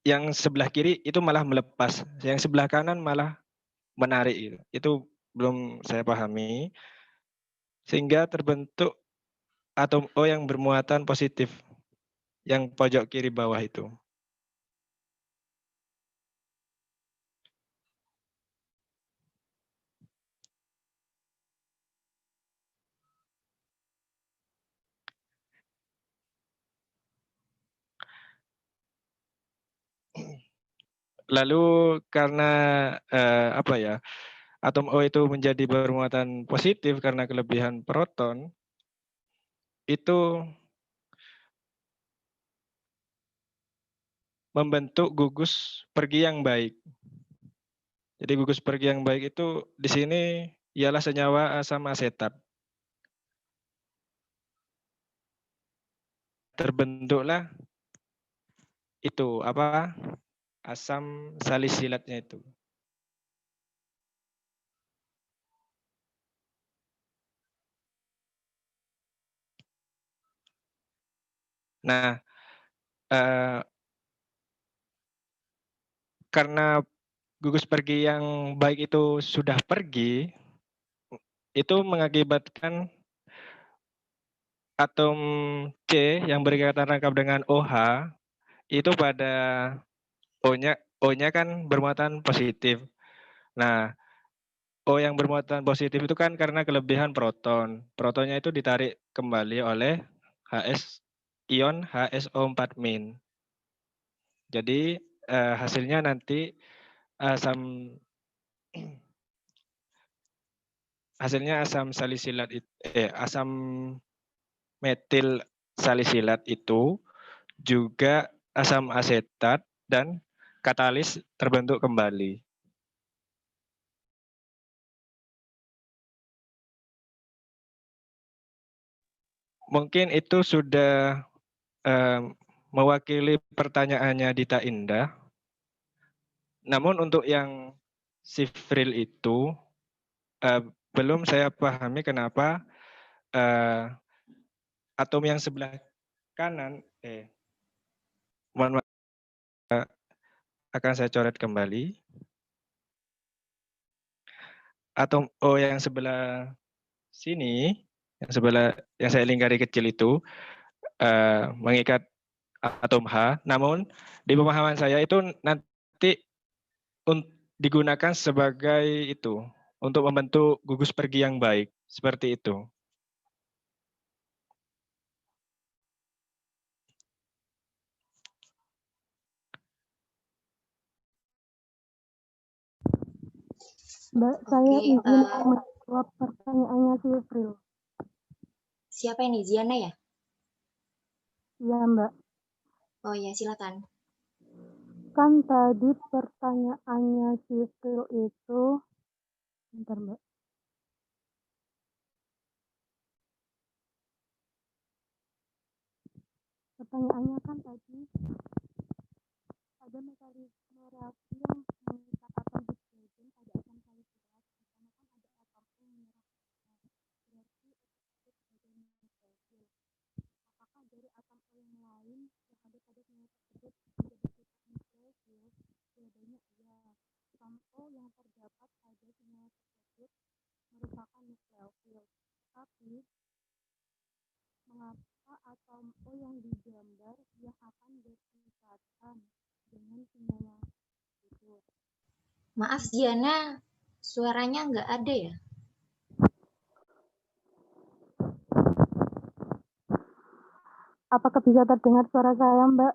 yang sebelah kiri itu malah melepas, yang sebelah kanan malah menarik. Itu belum saya pahami. Sehingga terbentuk atom O yang bermuatan positif, yang pojok kiri bawah itu. Lalu karena atom O itu menjadi bermuatan positif karena kelebihan proton, itu membentuk gugus pergi yang baik. Jadi gugus pergi yang baik itu di sini ialah senyawa asam asetat. Terbentuklah itu asam salisilatnya itu. Nah, karena gugus pergi yang baik itu sudah pergi, itu mengakibatkan atom C yang berikatan rangkap dengan OH itu pada O-nya kan bermuatan positif. Nah, O yang bermuatan positif itu kan karena kelebihan proton. Protonnya itu ditarik kembali oleh ion HSO4-. Jadi hasilnya nanti asam salisilat asam metil salisilat itu juga asam asetat dan katalis terbentuk kembali. Mungkin itu sudah mewakili pertanyaannya Dita Indah. Namun untuk yang Sifril itu belum saya pahami kenapa atom yang sebelah kanan mohon maaf, akan saya coret kembali. Atom O yang sebelah sini, yang saya lingkari kecil itu mengikat atom H. Namun di pemahaman saya itu nanti digunakan sebagai itu untuk membentuk gugus pergi yang baik, seperti itu. Mbak, saya Oke, izin menjawab pertanyaannya si April. siapa ini? Ziana ya? Iya, Mbak. Oh ya, silakan. Kan tadi pertanyaannya si April itu, bentar, Mbak. Pertanyaannya kan tadi ada mekanisme reaksi yang mengikat atom hidrogen pada atom salisilat, di sana kan ada atom O menyerang berarti itu sebagai nukleofil. Apakah dari atom O yang lain yang ada pada senyawa tersebut juga bersifat nukleofil? Jawabannya iya. Atom O yang terdapat pada senyawa tersebut merupakan nukleofil. Tapi mengapa atom O yang digambar yang akan berikatan dengan senyawa itu? Maaf Ziana, suaranya nggak ada ya? Apakah bisa terdengar suara saya, Mbak?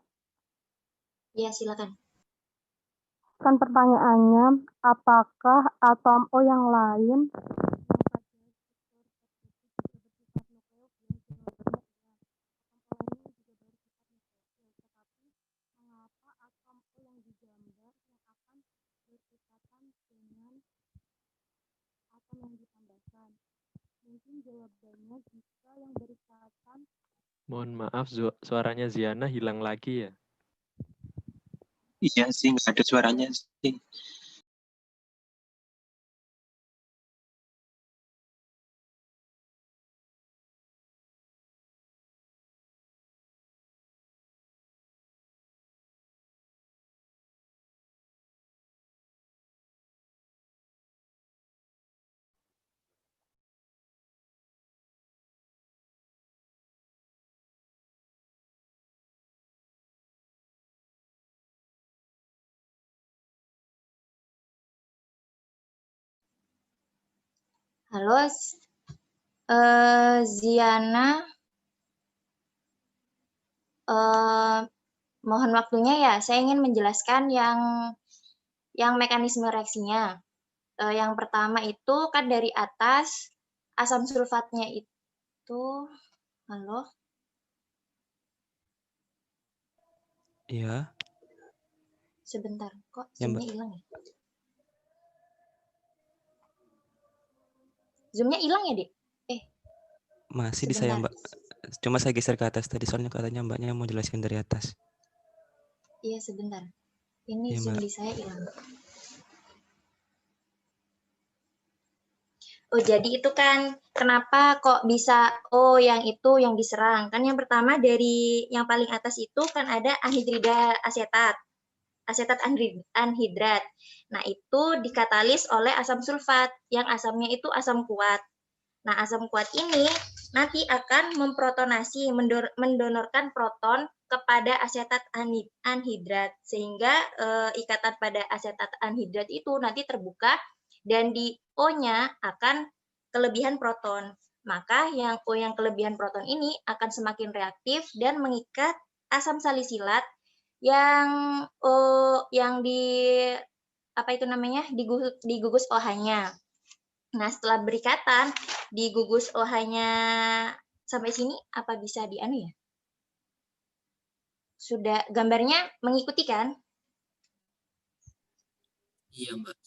Ya, silakan. Kan pertanyaannya, apakah atom O yang lain yang ditambahkan? Mungkin jawabannya jika yang berikatan. Mohon maaf, suaranya Ziana hilang lagi ya. Iya sih, nggak ada suaranya sih. Halo, Ziana. Mohon waktunya ya, saya ingin menjelaskan yang mekanisme reaksinya. Yang pertama itu kan dari atas asam sulfatnya itu, halo? Iya. Sebentar, kok Ya, Zoom-nya Mbak. hilang ya? Zoom-nya hilang ya, Dik? Masih di saya, Sebentar. Mbak. Cuma saya geser ke atas tadi, soalnya katanya Mbaknya mau jelaskan dari atas. Iya, sebentar. Ini Iya, Zoom Mbak. di saya hilang. Oh, jadi itu kan kenapa kok bisa yang itu yang diserang? Kan yang pertama dari yang paling atas itu kan ada anhidrida asetat. Asetat anhidrat. Nah, itu dikatalis oleh asam sulfat yang asamnya itu asam kuat. Nah, asam kuat ini nanti akan memprotonasi, mendonorkan proton kepada asetat anhidrat sehingga ikatan pada asetat anhidrat itu nanti terbuka dan di O-nya akan kelebihan proton. Maka yang O yang kelebihan proton ini akan semakin reaktif dan mengikat asam salisilat yang di apa itu namanya di gugus OH-nya. Nah, setelah berikatan di gugus OH-nya sampai sini apa bisa dianu ya? Sudah gambarnya mengikuti kan? Iya, Mbak.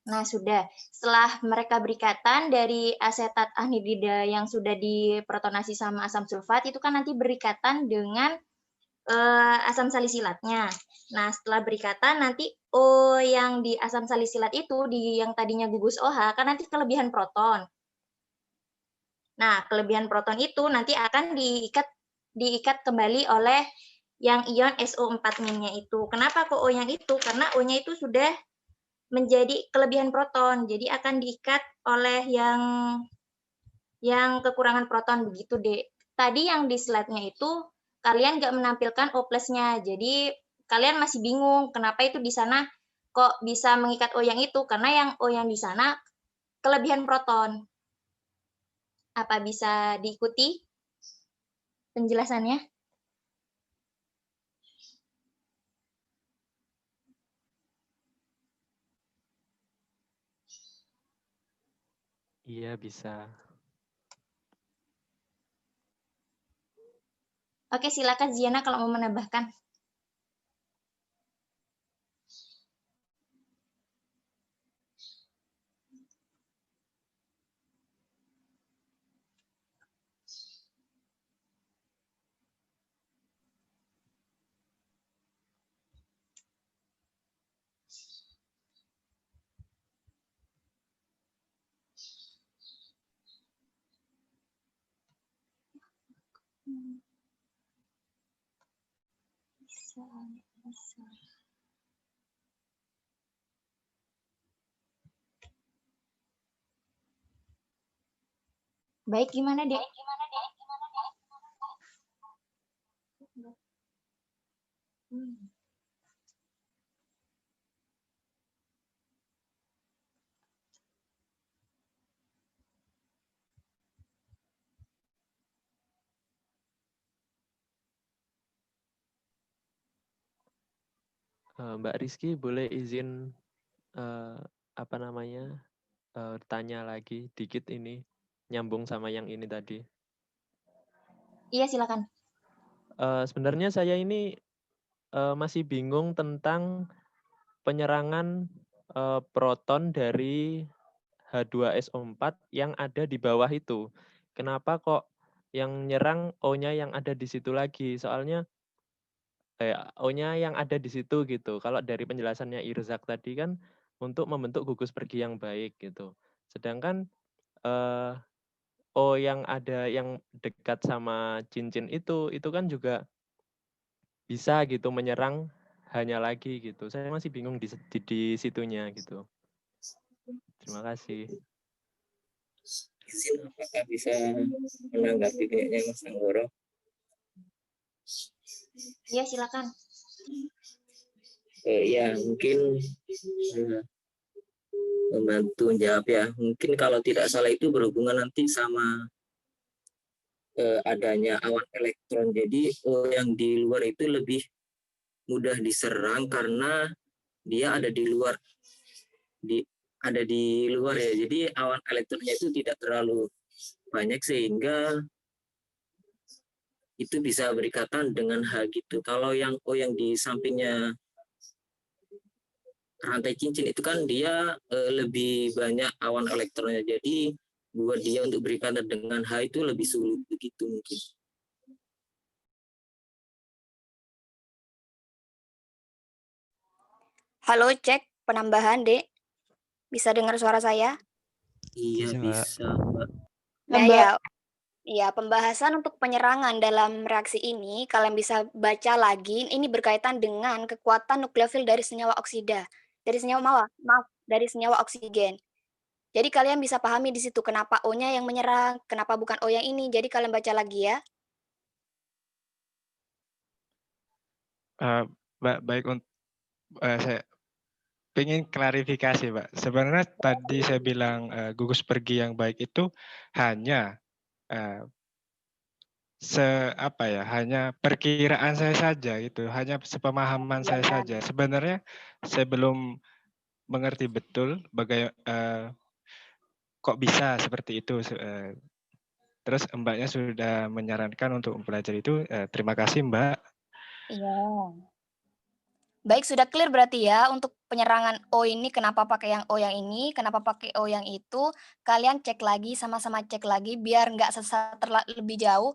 Nah, sudah. Setelah mereka berikatan dari asetat anhidrida yang sudah diprotonasi sama asam sulfat, itu kan nanti berikatan dengan asam salisilatnya. Nah, setelah berikatan nanti O yang di asam salisilat itu, yang tadinya gugus OH, kan nanti kelebihan proton. Nah, kelebihan proton itu nanti akan diikat kembali oleh yang ion SO4-nya itu. Kenapa kok O yang itu? Karena O-nya itu sudah menjadi kelebihan proton, jadi akan diikat oleh yang kekurangan proton begitu, Dek. Tadi yang di slide-nya itu kalian nggak menampilkan O plus-nya, jadi kalian masih bingung kenapa itu di sana kok bisa mengikat O yang itu, karena yang O yang di sana kelebihan proton. Apa bisa diikuti penjelasannya? Iya, bisa. Oke, silakan Ziana kalau mau menambahkan. Bisa. Baik, gimana, Dek? Mbak Rizky boleh izin apa namanya tanya lagi dikit ini nyambung sama yang ini tadi. Iya, silakan. Sebenarnya saya ini masih bingung tentang penyerangan proton dari H2SO4 yang ada di bawah itu. Kenapa kok yang nyerang O-nya yang ada di situ lagi? Soalnya O-nya yang ada di situ gitu. Kalau dari penjelasannya Irzak tadi kan untuk membentuk gugus pergi yang baik gitu. Sedangkan O yang ada yang dekat sama cincin itu kan juga bisa gitu menyerang hanya lagi gitu. Saya masih bingung di situnya gitu. Terima kasih. Izin apakah bisa menanggapi kayaknya Mas Anggoro? Iya, silakan. Ya, mungkin membantu menjawab ya. Mungkin kalau tidak salah itu berhubungan nanti sama adanya awan elektron. Jadi yang di luar itu lebih mudah diserang karena dia ada di luar ya. Jadi awan elektronnya itu tidak terlalu banyak sehingga itu bisa berikatan dengan H gitu. Kalau yang O yang di sampingnya rantai cincin itu kan dia lebih banyak awan elektronnya. Jadi buat dia untuk berikatan dengan H itu lebih sulit begitu mungkin. Halo, cek penambahan, Dek. Bisa dengar suara saya? Iya, bisa, Mbak. Nah, ya. Ya, pembahasan untuk penyerangan dalam reaksi ini, kalian bisa baca lagi, ini berkaitan dengan kekuatan nukleofil dari senyawa oksida. Dari senyawa, dari senyawa oksigen. Jadi kalian bisa pahami di situ kenapa O-nya yang menyerang, kenapa bukan O yang ini. Jadi kalian baca lagi ya. Baik, saya ingin klarifikasi, Mbak. Sebenarnya tadi saya bilang gugus pergi yang baik itu hanya hanya perkiraan saya saja gitu, hanya sepemahaman saya saja. Sebenarnya saya belum mengerti betul kok bisa seperti itu. Terus Mbaknya sudah menyarankan untuk mempelajari itu. Terima kasih, Mbak. Iya. Baik, sudah clear berarti ya untuk penyerangan O ini, kenapa pakai yang O yang ini, kenapa pakai O yang itu. Kalian cek lagi, sama-sama cek lagi, biar nggak sesat lebih jauh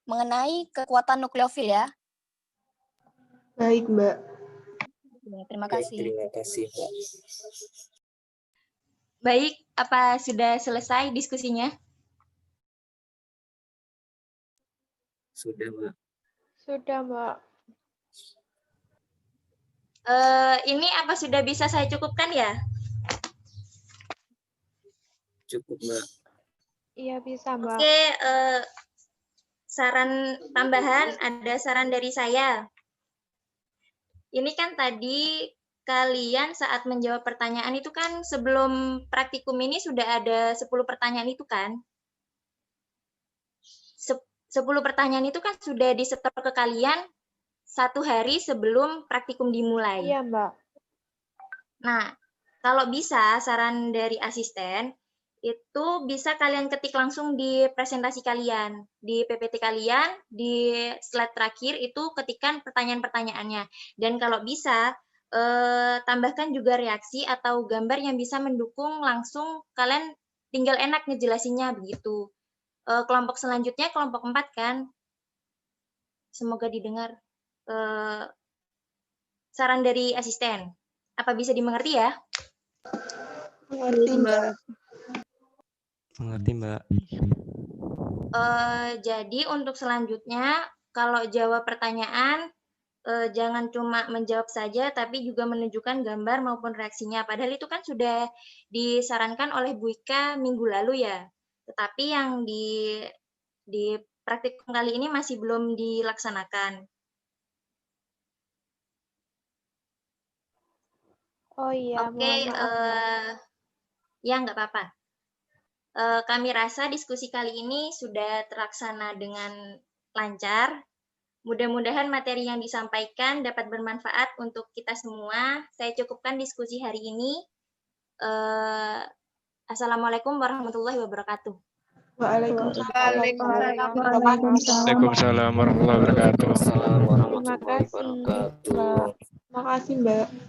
mengenai kekuatan nukleofil ya. Baik, Mbak. Ya, terima kasih. Terima kasih, Mbak. Baik, apa sudah selesai diskusinya? Sudah, Mbak. Sudah, Mbak. Ini apa sudah bisa saya cukupkan ya? Cukup, Mbak. Iya, bisa, Mbak. Oke, saran tambahan, ada saran dari saya. Ini kan tadi kalian saat menjawab pertanyaan itu kan sebelum praktikum ini sudah ada 10 pertanyaan itu kan? 10 pertanyaan itu kan sudah disetor ke kalian 1 hari sebelum praktikum dimulai. Iya, Mbak. Nah, kalau bisa saran dari asisten, itu bisa kalian ketik langsung di presentasi kalian, di PPT kalian, di slide terakhir itu ketikkan pertanyaan-pertanyaannya. Dan kalau bisa, tambahkan juga reaksi atau gambar yang bisa mendukung langsung, kalian tinggal enak ngejelasinnya begitu. Kelompok selanjutnya, kelompok 4 kan. Semoga didengar. Saran dari asisten. Apa bisa dimengerti ya? Mengerti, Mbak. Mengerti, Mbak. Jadi untuk selanjutnya, kalau jawab pertanyaan, jangan cuma menjawab saja, tapi juga menunjukkan gambar maupun reaksinya. Padahal itu kan sudah disarankan oleh Bu Ika minggu lalu ya. Tetapi yang di praktikum kali ini masih belum dilaksanakan. Oh iya, Oke, mohon maaf. ya nggak apa-apa. Kami rasa diskusi kali ini sudah terlaksana dengan lancar. Mudah-mudahan materi yang disampaikan dapat bermanfaat untuk kita semua. Saya cukupkan diskusi hari ini. Assalamualaikum warahmatullahi wabarakatuh. Waalaikumsalam. Waalaikumsalam warahmatullahi wabarakatuh. Terima kasih, Mbak.